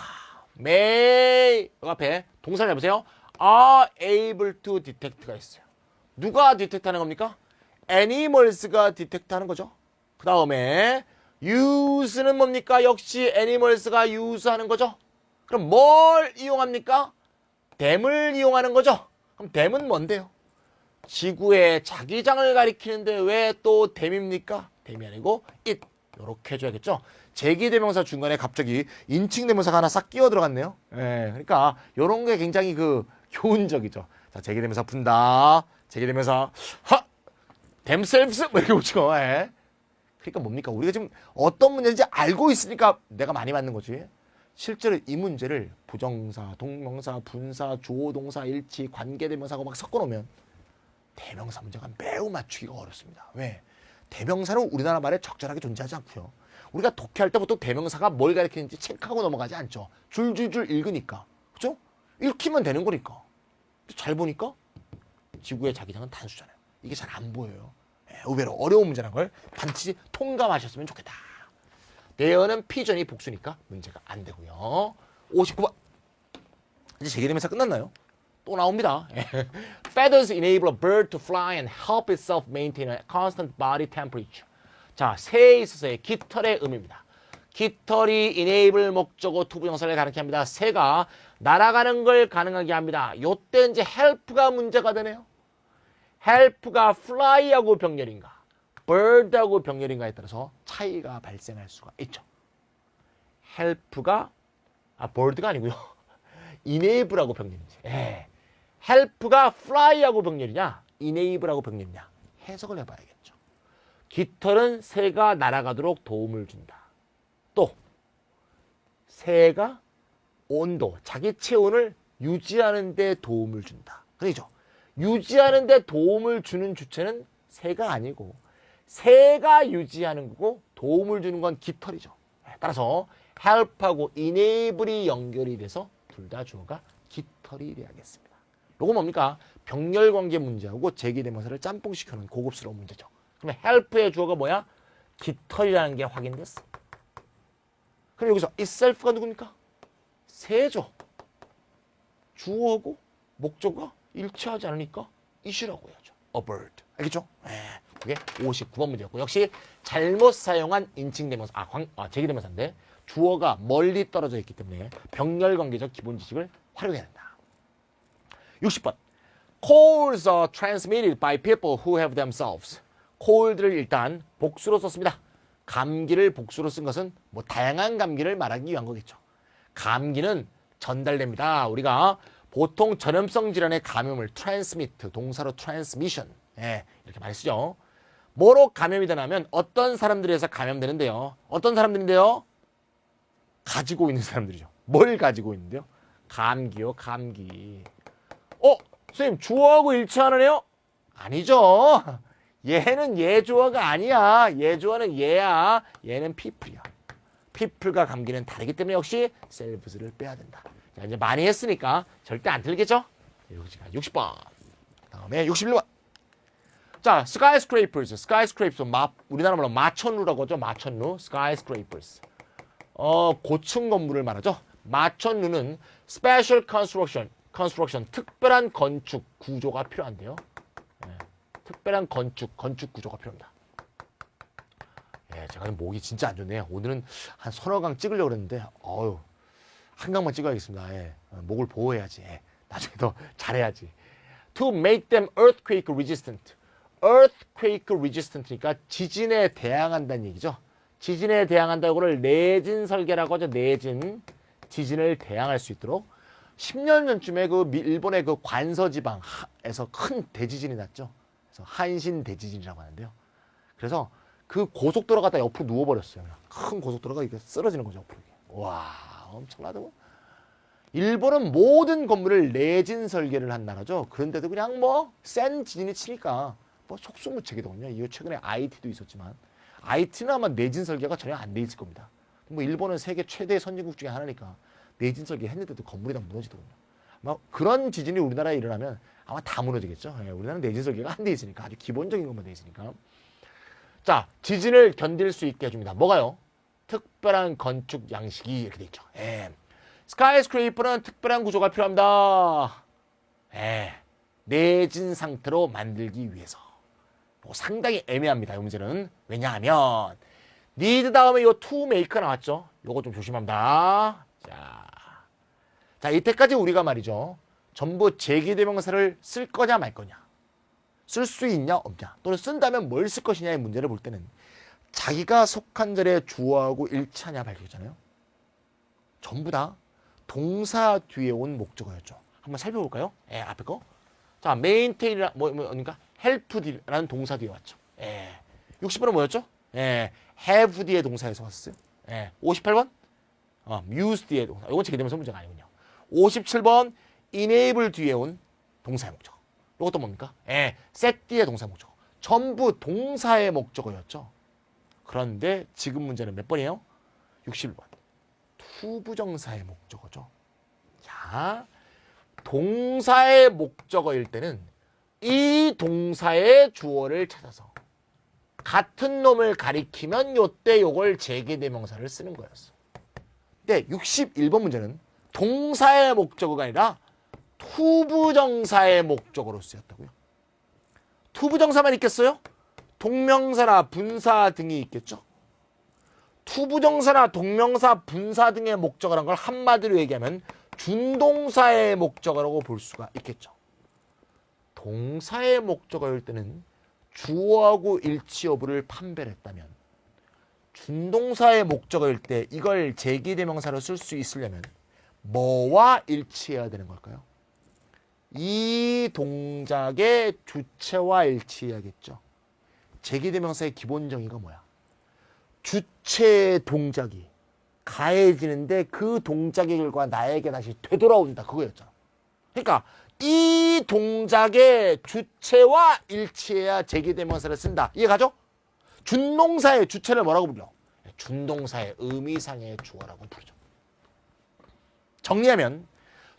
may 그 앞에 동사를 해보세요. are able to detect가 있어요. 누가 detect하는 겁니까? animals가 detect하는 거죠. 그 다음에 use는 뭡니까? 역시 animals가 use하는 거죠. 그럼 뭘 이용합니까? them을 이용하는 거죠. 그럼 them은 뭔데요? 지구의 자기장을 가리키는데 왜 또 them입니까? them이 아니고 it. 이렇게 해줘야겠죠. 제기대명사 중간에 갑자기 인칭대명사가 하나 싹 끼어 들어갔네요. 그러니까 이런 게 굉장히 효율적이죠. 자, 제기대명사 푼다. 제기되면서 themselves 뭐 이렇게 오죠. 예. 그러니까 뭡니까? 우리가 지금 어떤 문제인지 알고 있으니까 내가 많이 맞는 거지. 실제로 이 문제를 부정사, 동명사, 분사, 주어, 동사, 일치, 관계대명사하고 막 섞어놓으면 대명사 문제가 매우 맞추기가 어렵습니다. 왜? 대명사는 우리나라 말에 적절하게 존재하지 않고요. 우리가 독해할 때 보통 대명사가 뭘 가리키는지 체크하고 넘어가지 않죠. 줄줄줄 읽으니까. 그죠? 읽히면 되는 거니까. 잘 보니까 지구의 자기장은 단수잖아요. 이게 잘 안 보여요. 의외로 어려운 문제란 걸 반드시 통감하셨으면 좋겠다. 대어는 피전이 복수니까 문제가 안 되고요. 59번. 이제 제기되면서 끝났나요? 또 나옵니다. Feathers enable a bird to fly and help itself maintain a constant body temperature. 자, 새에 있어서의 깃털의 의미입니다. 깃털이 enable 목적어 투부정사를 가능케 합니다. 새가 날아가는 걸 가능하게 합니다. 요때 이제 help가 문제가 되네요. help가 fly하고 병렬인가, bird하고 병렬인가에 따라서 차이가 발생할 수가 있죠. help가 bird가 아니고요. enable하고 병렬인지. help가 fly하고 병렬이냐, enable하고 병렬이냐 해석을 해봐야겠죠. 깃털은 새가 날아가도록 도움을 준다. 또 새가 온도, 자기 체온을 유지하는 데 도움을 준다. 그렇죠? 유지하는 데 도움을 주는 주체는 새가 아니고 새가 유지하는 거고 도움을 주는 건 깃털이죠. 따라서 help하고 enable이 연결이 돼서 둘 다 주어가 깃털이 돼야겠습니다. 요거 뭡니까? 병렬관계 문제하고 제기대명사를 짬뽕시켜놓은 고급스러운 문제죠. 그러면 help의 주어가 뭐야? 깃털이라는 게 확인됐어. 그럼 여기서 itself가 누굽니까? 새죠. 주어하고 목적어가 일치하지 않으니까 it이라고 해야죠. a bird. 알겠죠? 그게 59번 문제였고, 역시 잘못 사용한 인칭대명사, 제기대명사인데 주어가 멀리 떨어져 있기 때문에 병렬관계적 기본 지식을 활용해야 된다. 60번. Colds are transmitted by people who have themselves. cold를 일단 복수로 썼습니다. 감기를 복수로 쓴 것은 뭐 다양한 감기를 말하기 위한 거겠죠. 감기는 전달됩니다. 우리가 보통 전염성 질환의 감염을 transmit, 동사로 transmission, 이렇게 많이 쓰죠. 뭐로 감염이 되냐면 어떤 사람들에서 감염되는데요. 어떤 사람들인데요? 가지고 있는 사람들이죠. 뭘 가지고 있는데요? 감기요, 감기. 선생님, 주어하고 일치하네요? 아니죠. 얘는 예주어가 아니야. 예주어는 얘야. 얘는 people이야. people과 감기는 다르기 때문에 역시 selves를 빼야 된다. 자, 이제 많이 했으니까 절대 안 틀리겠죠? 여기가 60번. 다음에 61번. 자, skyscrapers. skyscrapers. 우리나라 말로 마천루라고 하죠. 마천루. skyscrapers. 고층 건물을 말하죠. 마천루는 special construction, 특별한 건축 구조가 필요한데요. 특별한 건축 구조가 필요합니다. 제가 목이 진짜 안 좋네요. 오늘은 한 서너 강 찍으려고 그랬는데, 한 강만 찍어야겠습니다. 목을 보호해야지. 나중에 더 잘해야지. To make them earthquake resistant. earthquake resistant니까 지진에 대항한다는 얘기죠. 지진에 대항한다고를 내진 설계라고 하죠. 내진. 지진을 대항할 수 있도록 10년 전쯤에 일본의 관서 지방에서 큰 대지진이 났죠. 그래서 한신 대지진이라고 하는데요. 그래서 그 고속도로 갖다 옆으로 누워버렸어요. 큰 고속도로가 이렇게 쓰러지는 거죠. 옆으로. 와, 엄청나다고. 일본은 모든 건물을 내진 설계를 한 나라죠. 그런데도 그냥 센 지진이 치니까 속수무책이더군요. 이거 최근에 IT도 있었지만 IT는 아마 내진 설계가 전혀 안 돼 있을 겁니다. 일본은 세계 최대 선진국 중에 하나니까 내진 설계 했는데도 건물이 다 무너지더군요. 그런 지진이 우리나라에 일어나면 아마 다 무너지겠죠. 우리나라는 내진 설계가 안 돼 있으니까, 아주 기본적인 것만 돼 있으니까. 자, 지진을 견딜 수 있게 해줍니다. 뭐가요? 특별한 건축 양식이 이렇게 돼 있죠. 스카이스크레이퍼는 특별한 구조가 필요합니다. 내진 상태로 만들기 위해서. 상당히 애매합니다. 이 문제는. 왜냐하면 need 다음에 이 to make가 나왔죠. 요거 좀 조심합니다. 자, 이때까지 우리가 말이죠. 전부 제기대명사를 쓸 거냐 말 거냐, 쓸 수 있냐 없냐, 또는 쓴다면 뭘 쓸 것이냐의 문제를 볼 때는 자기가 속한 절에 주어하고 일치하냐 밝혀졌잖아요. 전부 다 동사 뒤에 온 목적어였죠. 한번 살펴볼까요? 앞에 거. 자, 자, maintain이라 뭐니까 helped라는 동사 뒤에 왔죠. 예. 60번은 뭐였죠? 예. have 뒤에 동사에서 왔어요. 예. 58번? use 뒤에 동사. 이건 제기되면서 문제가 아니군요. 57번 enable 뒤에 온 동사의 목적어. 이것도 뭡니까? 예. set 뒤에 동사의 목적어. 전부 동사의 목적어였죠. 그런데 지금 문제는 몇 번이에요? 61번. 투부정사의 목적어죠. 자, 동사의 목적어일 때는 이 동사의 주어를 찾아서 같은 놈을 가리키면 요때 요걸 제기대명사를 쓰는 거였어. 근데 61번 문제는 동사의 목적어가 아니라 투부정사의 목적어로 쓰였다고요. 투부정사만 있겠어요? 동명사나 분사 등이 있겠죠? 투부정사나 동명사, 분사 등의 목적어란 걸 한마디로 얘기하면 준동사의 목적어라고 볼 수가 있겠죠. 동사의 목적어일 때는 주어하고 일치 여부를 판별을 했다면 준동사의 목적어일 때 이걸 제기대명사로 쓸 수 있으려면 뭐와 일치해야 되는 걸까요? 이 동작의 주체와 일치해야겠죠. 제기대명사의 기본 정의가 뭐야? 주체 동작이 가해지는데 그 동작의 결과 나에게 다시 되돌아온다. 그거였잖아. 그러니까 이 동작의 주체와 일치해야 제기대명사를 쓴다. 이해가죠? 준동사의 주체를 뭐라고 불러? 준동사의 의미상의 주어라고 부르죠. 정리하면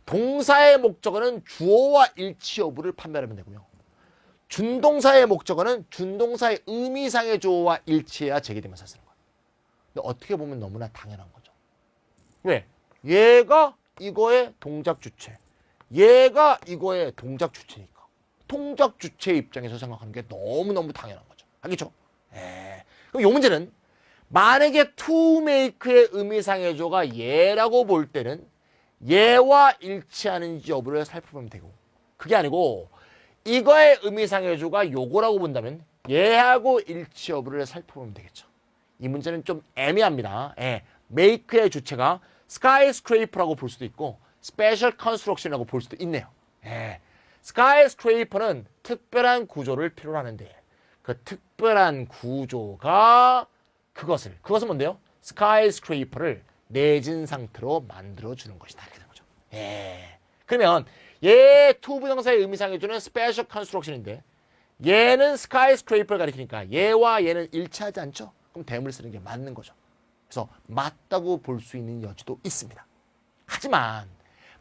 동사의 목적어는 주어와 일치 여부를 판별하면 되고요. 준동사의 목적어는 준동사의 의미상의 주어와 일치해야 제기대명사 쓰는 거예요. 근데 어떻게 보면 너무나 당연한 거죠. 왜? 얘가 이거의 동작 주체, 얘가 이거의 동작 주체니까 동작 주체 입장에서 생각하는 게 너무너무 당연한 거죠. 알겠죠? 그럼 이 문제는 만약에 to make의 의미상의 주어가 얘라고 볼 때는 얘와 일치하는지 여부를 살펴보면 되고, 그게 아니고 이거의 의미상의 주어가 요거라고 본다면 얘하고 일치 여부를 살펴보면 되겠죠. 이 문제는 좀 애매합니다. make의 주체가 skyscraper라고 볼 수도 있고 special construction이라고 볼 수도 있네요. skyscraper는 특별한 구조를 필요로 하는데 그 특별한 구조가 그것은 뭔데요? skyscraper를 내진 상태로 만들어주는 것이다. 이렇게 되는 거죠. 그러면 얘 투부정사의 의미상의 주는 special construction인데 얘는 skyscraper를 가리키니까 얘와 얘는 일치하지 않죠? 그럼 대문을 쓰는 게 맞는 거죠. 그래서 맞다고 볼 수 있는 여지도 있습니다. 하지만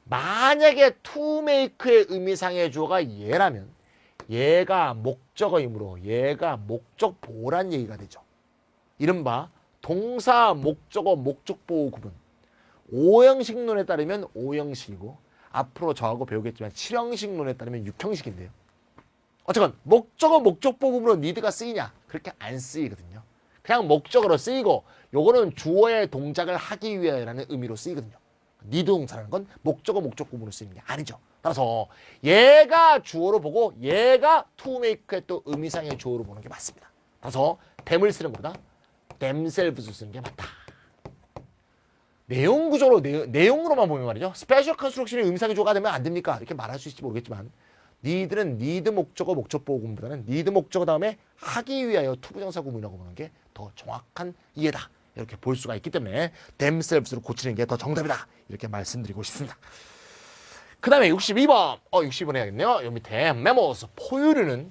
만약에 to make의 의미상의 주어가 얘라면 얘가 목적어이므로 얘가 목적보호란 얘기가 되죠. 이른바 동사, 목적어, 목적보호 구분. 5형식론에 따르면 5형식이고 앞으로 저하고 배우겠지만 7형식론에 따르면 6형식인데요. 어쨌건 목적어, 목적보호 구분으로 need가 쓰이냐? 그렇게 안 쓰이거든요. 그냥 목적어로 쓰이고 요거는 주어의 동작을 하기 위해라는 의미로 쓰이거든요. need 동사라는 건 목적어, 목적 구분으로 쓰이는 게 아니죠. 따라서 얘가 주어로 보고 얘가 to make의 또 의미상의 주어로 보는 게 맞습니다. 따라서 them을 쓰는 것보다 themselves 쓰는 게 맞다. 내용 구조로 내용으로만 보면 말이죠. 스페셜 컨스트럭션이 의미상의 주어가 되면 안 됩니까? 이렇게 말할 수 있을지 모르겠지만 need는 need 목적어 목적보호 구문보다는 need 목적어 다음에 하기 위하여 투부정사 구문이라고 보는 게 더 정확한 이해다. 이렇게 볼 수가 있기 때문에 themselves로 고치는 게 더 정답이다. 이렇게 말씀드리고 싶습니다. 그 다음에 62번. 62번 해야겠네요. 여기 밑에 mammals, 포유류는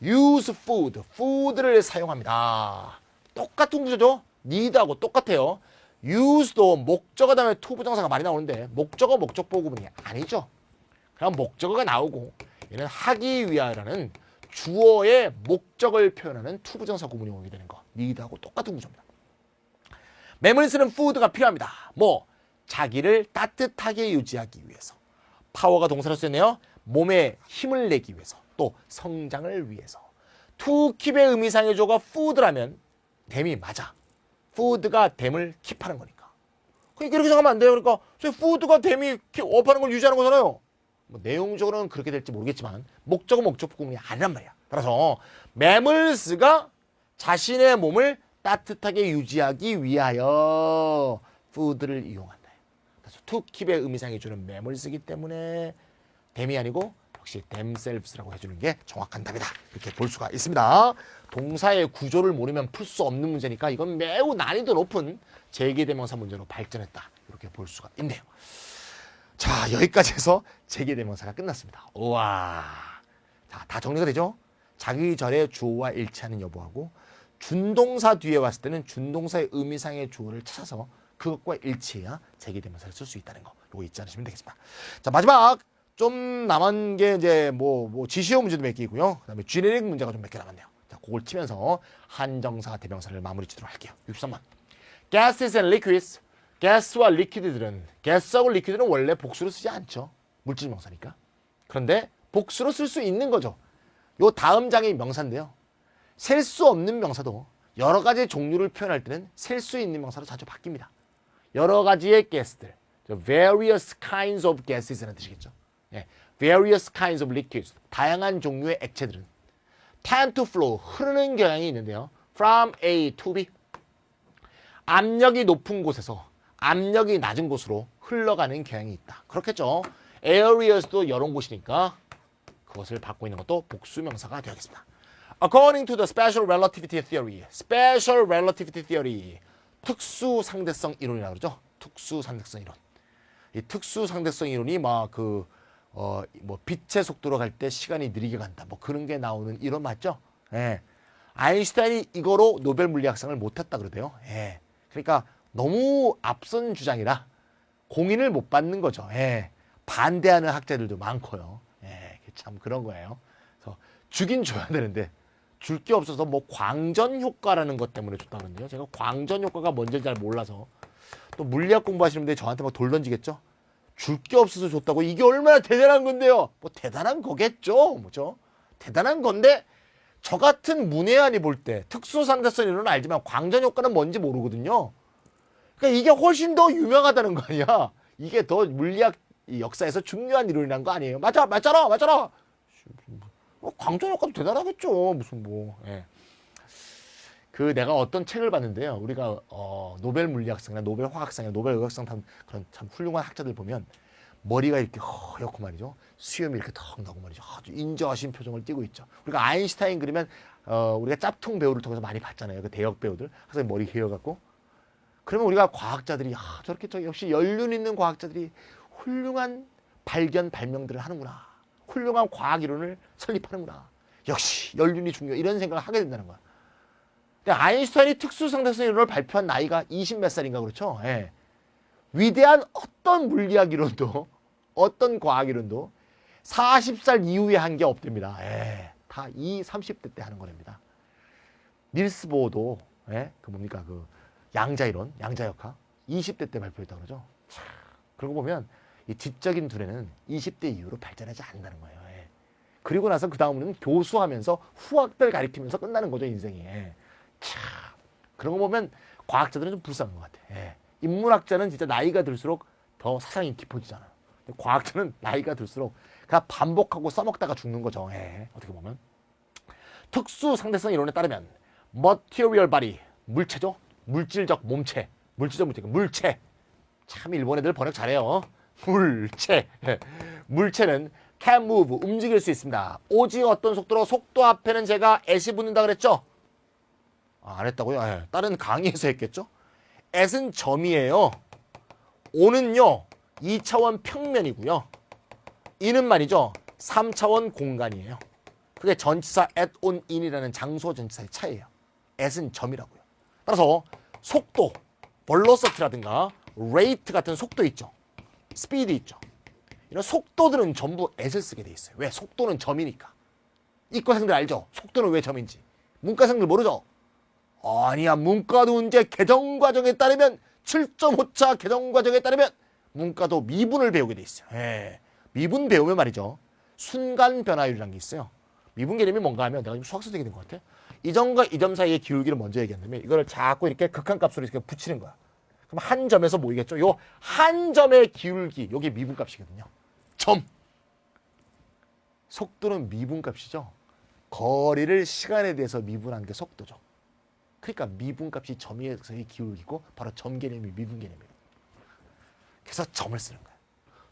use food, food를 사용합니다. 똑같은 구조죠. need하고 똑같아요. use도 목적어 다음에 투부정사가 많이 나오는데 목적어 목적보호 구문이 아니죠. 그럼 목적어가 나오고 얘는 하기 위하라는 주어의 목적을 표현하는 투부정사 구문이 오게 되는 거. need하고 똑같은 구조입니다. 메모리스는 food가 필요합니다. 뭐 자기를 따뜻하게 유지하기 위해서. 파워가 동사로 쓰였네요. 몸에 힘을 내기 위해서. 또 성장을 위해서. to keep의 의미상의 주어가 food라면 them이 맞아. food가 them을 킵하는 거니까. 그러니까 이렇게 생각하면 안 돼요. 그러니까 food가 them이 업하는 걸 유지하는 거잖아요. 뭐 내용적으로는 그렇게 될지 모르겠지만 목적어 목적 구문이 아니란 말이야. 따라서 mammals가 자신의 몸을 따뜻하게 유지하기 위하여 food를 이용한다. 그래서 to keep의 의미상의 주는 mammals이기 때문에 them이 아니고 역시 themselves라고 해주는 게 정확한 답이다. 이렇게 볼 수가 있습니다. 동사의 구조를 모르면 풀 수 없는 문제니까 이건 매우 난이도 높은 제기대명사 문제로 발전했다. 이렇게 볼 수가 있네요. 자, 여기까지 해서 제기대명사가 끝났습니다. 우와. 자, 다 정리가 되죠? 자기 절의 주어와 일치하는 여부하고 준동사 뒤에 왔을 때는 준동사의 의미상의 주어를 찾아서 그것과 일치해야 제기대명사를 쓸 수 있다는 거. 이거 잊지 않으시면 되겠습니다. 자, 마지막 좀 남은 게 이제 뭐 지시어 문제도 몇 개 있고요. 그다음에 지네릭 문제가 좀 몇 개 남았네요. 자, 그걸 치면서 한정사 대명사를 마무리 짓도록 할게요. 63번. Gases and liquids. 가스와 리퀴드들은 가스하고 리퀴드는 원래 복수로 쓰지 않죠. 물질 명사니까. 그런데 복수로 쓸 수 있는 거죠. 요 다음 장의 명사인데요. 셀 수 없는 명사도 여러 가지 종류를 표현할 때는 셀 수 있는 명사로 자주 바뀝니다. 여러 가지의 가스들. various kinds of gases라는 뜻이겠죠. 예, various kinds of liquids. 다양한 종류의 액체들은 tend to flow. 흐르는 경향이 있는데요. from A to B. 압력이 높은 곳에서 압력이 낮은 곳으로 흘러가는 경향이 있다. 그렇겠죠. areas도 여러 곳이니까 그것을 받고 있는 것도 복수명사가 되겠습니다. According to the special relativity theory. special relativity theory. 특수상대성 이론이라고 그러죠. 특수상대성 이론. 이 특수상대성 이론이 막 뭐 빛의 속도로 갈 때 시간이 느리게 간다. 뭐 그런 게 나오는 이론 맞죠? 예. 아인슈타인이 이거로 노벨 물리학상을 못했다 그러대요. 예. 그러니까 너무 앞선 주장이라 공인을 못 받는 거죠. 예. 반대하는 학자들도 많고요. 예. 참 그런 거예요. 그래서 주긴 줘야 되는데 줄 게 없어서 뭐 광전 효과라는 것 때문에 줬다는데요. 제가 광전 효과가 뭔지 잘 몰라서 또 물리학 공부하시는 분들이 저한테 막 돌 던지겠죠. 줄 게 없어서 줬다고 이게 얼마나 대단한 건데요. 뭐 대단한 거겠죠. 뭐죠? 대단한 건데 저 같은 문외한이 볼 때 특수상대성 이론은 알지만 광전 효과는 뭔지 모르거든요. 그러니까 이게 훨씬 더 유명하다는 거 아니야. 이게 더 물리학 역사에서 중요한 이론이란 거 아니에요. 맞잖아. 광전 효과도 대단하겠죠. 무슨 뭐. 예. 내가 어떤 책을 봤는데요. 우리가 노벨 물리학상이나 노벨 화학상이나 노벨 의학상 그런 참 훌륭한 학자들 보면 머리가 이렇게 허옇고 말이죠. 수염이 이렇게 턱 나고 말이죠. 아주 인자하신 표정을 띠고 있죠. 우리가 아인슈타인 그러면 우리가 짭퉁 배우를 통해서 많이 봤잖아요. 그 대역 배우들 항상 머리 길어갖고. 그러면 우리가 과학자들이 저렇게 역시 연륜 있는 과학자들이 훌륭한 발명들을 하는구나. 훌륭한 과학 이론을 설립하는구나. 역시 연륜이 중요. 이런 생각을 하게 된다는 거야. 근데 아인슈타인이 특수상대성 이론을 발표한 나이가 20 몇 살인가 그렇죠. 예. 위대한 어떤 물리학 이론도 어떤 과학 이론도 40살 이후에 한 게 없답니다. 예. 다 30대 때 하는 거랍니다. 닐스 보어도 그 뭡니까 양자 이론, 양자역학 20대 때 발표했다고 그러죠. 그러고 보면 이 지적인 두뇌는 20대 이후로 발전하지 않는다는 거예요. 예. 그리고 나서 그 다음은 교수하면서 후학들 가리키면서 끝나는 거죠, 인생이. 예. 그런 거 보면 과학자들은 좀 불쌍한 것 같아. 예. 인문학자는 진짜 나이가 들수록 더 사상이 깊어지잖아요. 과학자는 나이가 들수록 그냥 반복하고 써먹다가 죽는 거죠. 예. 어떻게 보면. 특수 상대성 이론에 따르면 material body, 물체죠. 물질적 몸체. 물질적 물체. 물체. 참 일본 애들 번역 잘해요. 물체. 물체는 can move, 움직일 수 있습니다. 오직 어떤 속도로? 속도 앞에는 제가 at이 붙는다 그랬죠? 안 했다고요? 예. 다른 강의에서 했겠죠? at은 점이에요. o는요 2차원 평면이고요. in은 말이죠 3차원 공간이에요. 그게 전치사 at, on, in이라는 장소 전치사의 차이예요. at은 점이라고요. 따라서 속도, velocity라든가 rate 같은 속도 있죠. speed 있죠. 이런 속도들은 전부 at을 쓰게 돼 있어요. 왜? 속도는 점이니까. 이과생들 알죠? 속도는 왜 점인지. 문과생들 모르죠? 아니야, 문과도 이제 개정과정에 따르면 7.5차 개정과정에 따르면 문과도 미분을 배우게 돼 있어요. 예. 미분 배우면 말이죠. 순간 변화율이라는 게 있어요. 미분 개념이 뭔가 하면 내가 지금 수학 선생님이 된 것 같아. 이 점과 이 점 사이의 기울기를 먼저 얘기한다면 이거를 자꾸 이렇게 극한값으로 이렇게 붙이는 거야. 그럼 한 점에서 모이겠죠. 요 한 점의 기울기, 요게 미분값이거든요. 점. 속도는 미분값이죠. 거리를 시간에 대해서 미분한 게 속도죠. 그러니까 미분값이 점에서의 기울기고 바로 점 개념이 미분 개념이에요. 그래서 점을 쓰는 거예요.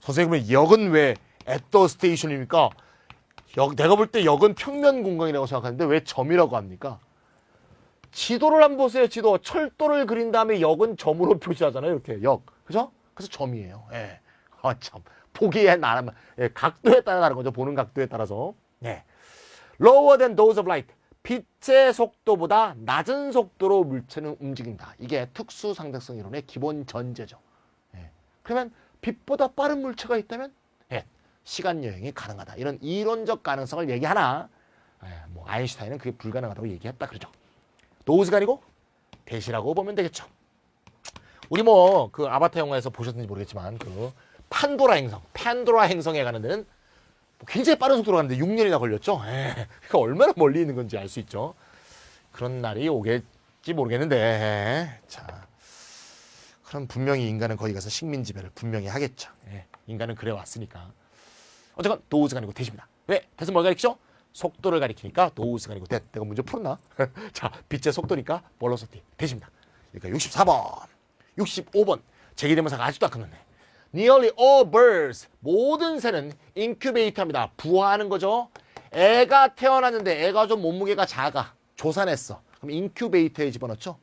선생님은 역은 왜 at the station입니까? 내가 볼 때 역은 평면 공간이라고 생각하는데 왜 점이라고 합니까? 지도를 한번 보세요. 지도. 철도를 그린 다음에 역은 점으로 표시하잖아요. 이렇게 역. 그죠? 그래서 점이에요. 예. 참. 보기에 나라면 각도에 따라 다른 거죠. 보는 각도에 따라서. 예. Lower than those of light. 빛의 속도보다 낮은 속도로 물체는 움직인다. 이게 특수상대성 이론의 기본 전제죠. 예. 그러면 빛보다 빠른 물체가 있다면 시간 여행이 가능하다. 이런 이론적 가능성을 얘기하나 뭐 아인슈타인은 그게 불가능하다고 얘기했다 그러죠. 노우즈가 아니고 대시라고 보면 되겠죠. 우리 뭐 그 아바타 영화에서 보셨는지 모르겠지만 그 판도라 행성에 가는 데는 굉장히 빠른 속도로 가는데 6년이나 걸렸죠. 그러니까 얼마나 멀리 있는 건지 알 수 있죠. 그런 날이 오겠지 모르겠는데 자, 그럼 분명히 인간은 거기 가서 식민 지배를 분명히 하겠죠. 인간은 그래 왔으니까. 어쨌건 도우즈가 아니고 대시입니다. 왜? 대신 뭘 가리키죠? 속도를 가리키니까 도우즈가 아니고 대. 내가 문제 풀었나? 자, 빛의 속도니까 velocity 대시입니다. 그러니까 64번, 65번 제기대명사가 아직도 안 끝났네. Nearly all birds 모든 새는 인큐베이터입니다. 부화하는 거죠. 애가 태어났는데 애가 좀 몸무게가 작아. 조산했어. 그럼 인큐베이터에 집어넣죠.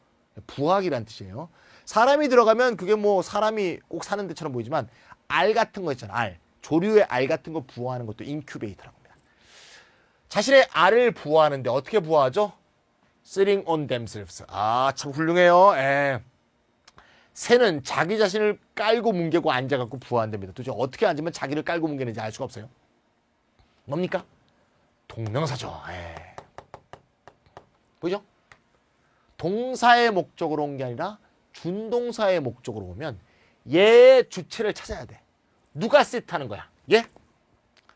부화기란 뜻이에요. 사람이 들어가면 그게 뭐 사람이 꼭 사는 데처럼 보이지만 알 같은 거 있잖아. 알. 조류의 알 같은 거 부화하는 것도 인큐베이터라고 합니다. 자신의 알을 부화하는데 어떻게 부화하죠? Sitting on themselves. 아, 참 훌륭해요. 새는 자기 자신을 깔고 뭉개고 앉아갖고 부화한답니다. 도대체 어떻게 앉으면 자기를 깔고 뭉개는지 알 수가 없어요. 뭡니까? 동명사죠. 보이죠? 동사의 목적으로 온 게 아니라 준동사의 목적으로 오면 얘의 주체를 찾아야 돼. 누가 시트하는 거야? 얘?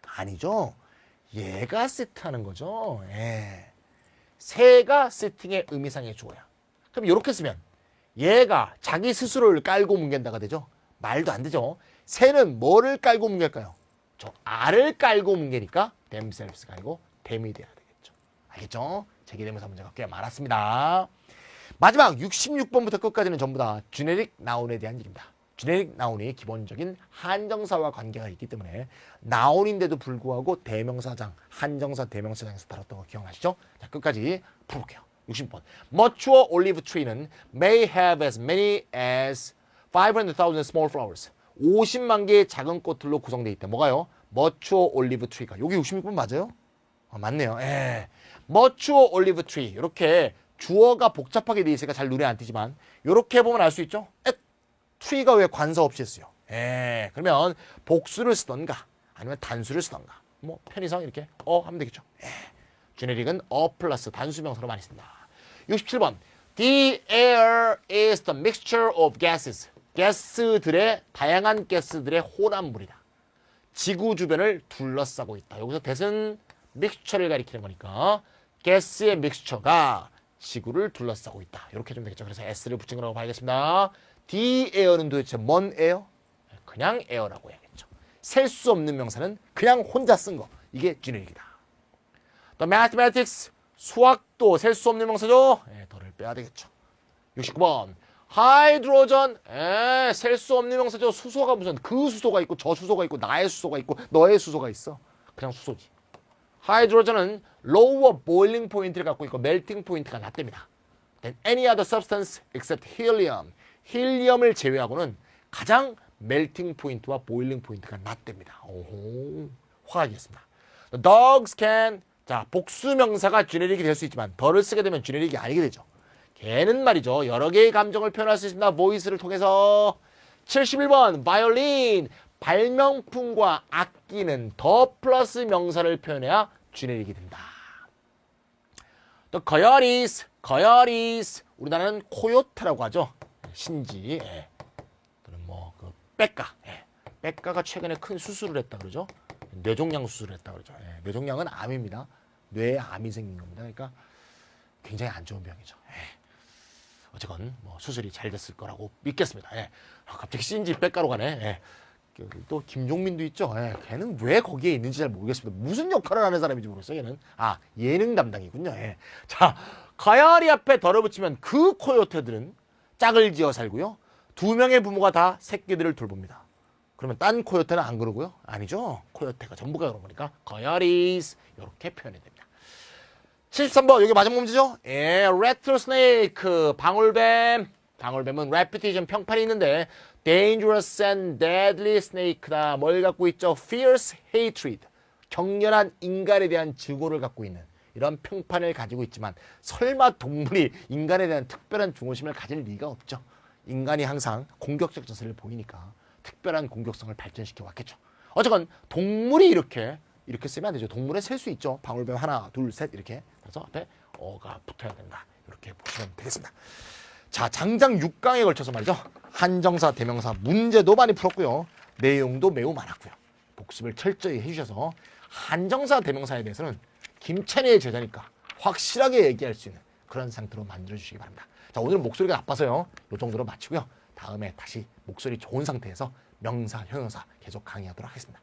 아니죠. 얘가 시트하는 거죠. 새가 시팅의 의미상의 주어야. 그럼 이렇게 쓰면 얘가 자기 스스로를 깔고 뭉갠다가 되죠. 말도 안 되죠. 새는 뭐를 깔고 뭉갤까요? 저 알을 깔고 뭉개니까 themselves가 아니고 them이 돼야 되겠죠. 알겠죠? 제기대명사 문제가 꽤 많았습니다. 마지막 66번부터 끝까지는 전부 다 주네릭 나운에 대한 얘기입니다. 주네릭 나운이 기본적인 한정사와 관계가 있기 때문에 나운인데도 불구하고 대명사장, 한정사 대명사장에서 다뤘던 거 기억나시죠? 자, 끝까지 풀어볼게요. 60번. Mature olive tree는 may have as many as 500,000 small flowers. 50만 개의 작은 꽃들로 구성되어 있다. 뭐가요? Mature olive tree가. 여기 66번 맞아요? 맞네요. Mature olive tree. 이렇게 주어가 복잡하게 되어 있으니까 잘 눈에 안 띄지만 이렇게 보면 알 수 있죠? tree가 왜 관사 없이 했어요? 그러면 복수를 쓰던가 아니면 단수를 쓰던가 뭐 편의상 이렇게 하면 되겠죠. 주네릭은 플러스 단수명사로 많이 쓴다. 67번. The air is the mixture of gases. 가스들의 다양한 가스들의 혼합물이다. 지구 주변을 둘러싸고 있다. 여기서 that은 믹스처를 가리키는 거니까 가스의 믹스처가 지구를 둘러싸고 있다. 이렇게 좀 되겠죠. 그래서 S를 붙인 거라고 봐야겠습니다. The air는 도대체 뭔 에어? 그냥 에어라고 해야겠죠. 셀 수 없는 명사는 그냥 혼자 쓴 거. 이게 주네릭이다. The mathematics, 수학도 셀 수 없는 명사죠. 더를 빼야 되겠죠. 69번. 하이드로전, 셀 수 없는 명사죠. 수소가 무슨 그 수소가 있고 저 수소가 있고 나의 수소가 있고 너의 수소가 있어. 그냥 수소지. 하이드로전은 lower boiling point를 갖고 있고 melting point가 낮답니다. Then any other substance except helium. 힐리엄을 제외하고는 가장 melting point와 boiling point가 낮답니다. 오호, 화학이었습니다. The dogs can. 자, 복수명사가 주네릭이 될 수 있지만 더를 쓰게 되면 주네릭이 아니게 되죠. 걔는 말이죠. 여러 개의 감정을 표현할 수 있습니다. voice를 통해서. 71번. violin. 발명품과 악기는 더 플러스 명사를 표현해야 주네릭이 된다. 또 coyotes. 우리나라는 코요테라고 하죠. 신지. 또는 뭐 그 백가. 백가가 최근에 큰 수술을 했다 그러죠. 뇌종양 수술을 했다 그러죠. 뇌종양은 암입니다. 뇌에 암이 생긴 겁니다. 그러니까 굉장히 안 좋은 병이죠. 어쨌건 뭐 수술이 잘 됐을 거라고 믿겠습니다. 갑자기 신지 백가로 가네. 또 김종민도 있죠. 걔는 왜 거기에 있는지 잘 모르겠습니다. 무슨 역할을 하는 사람인지 모르겠어요. 얘는 예능 담당이군요. 자, 가야리 앞에 덜어 붙이면 그 코요테들은 짝을 지어 살고요. 두 명의 부모가 다 새끼들을 돌봅니다. 그러면 딴 코요테는 안 그러고요? 아니죠. 코요테가 전부가 그런 거니까 coyotes 이렇게 표현이 됩니다. 73번 여기 마지막 문제죠? 예, rattlesnake 방울뱀. 방울뱀은 repetition 평판이 있는데 dangerous and deadly snake다. 뭘 갖고 있죠? fierce hatred. 격렬한 인간에 대한 증오를 갖고 있는 이런 평판을 가지고 있지만 설마 동물이 인간에 대한 특별한 중호심을 가질 리가 없죠. 인간이 항상 공격적 자세를 보이니까 특별한 공격성을 발전시켜 왔겠죠. 어쨌건 동물이 이렇게 쓰면 안 되죠. 동물에 셀 수 있죠. 방울뱀 하나, 둘, 셋 이렇게. 그래서 앞에 어가 붙어야 된다. 이렇게 보시면 되겠습니다. 자, 장장 6강에 걸쳐서 말이죠. 한정사, 대명사 문제도 많이 풀었고요. 내용도 매우 많았고요. 복습을 철저히 해주셔서 한정사, 대명사에 대해서는 김찬희의 제자니까 확실하게 얘기할 수 있는 그런 상태로 만들어주시기 바랍니다. 자, 오늘은 목소리가 나빠서요. 이 정도로 마치고요. 다음에 다시 목소리 좋은 상태에서 명사, 형용사 계속 강의하도록 하겠습니다.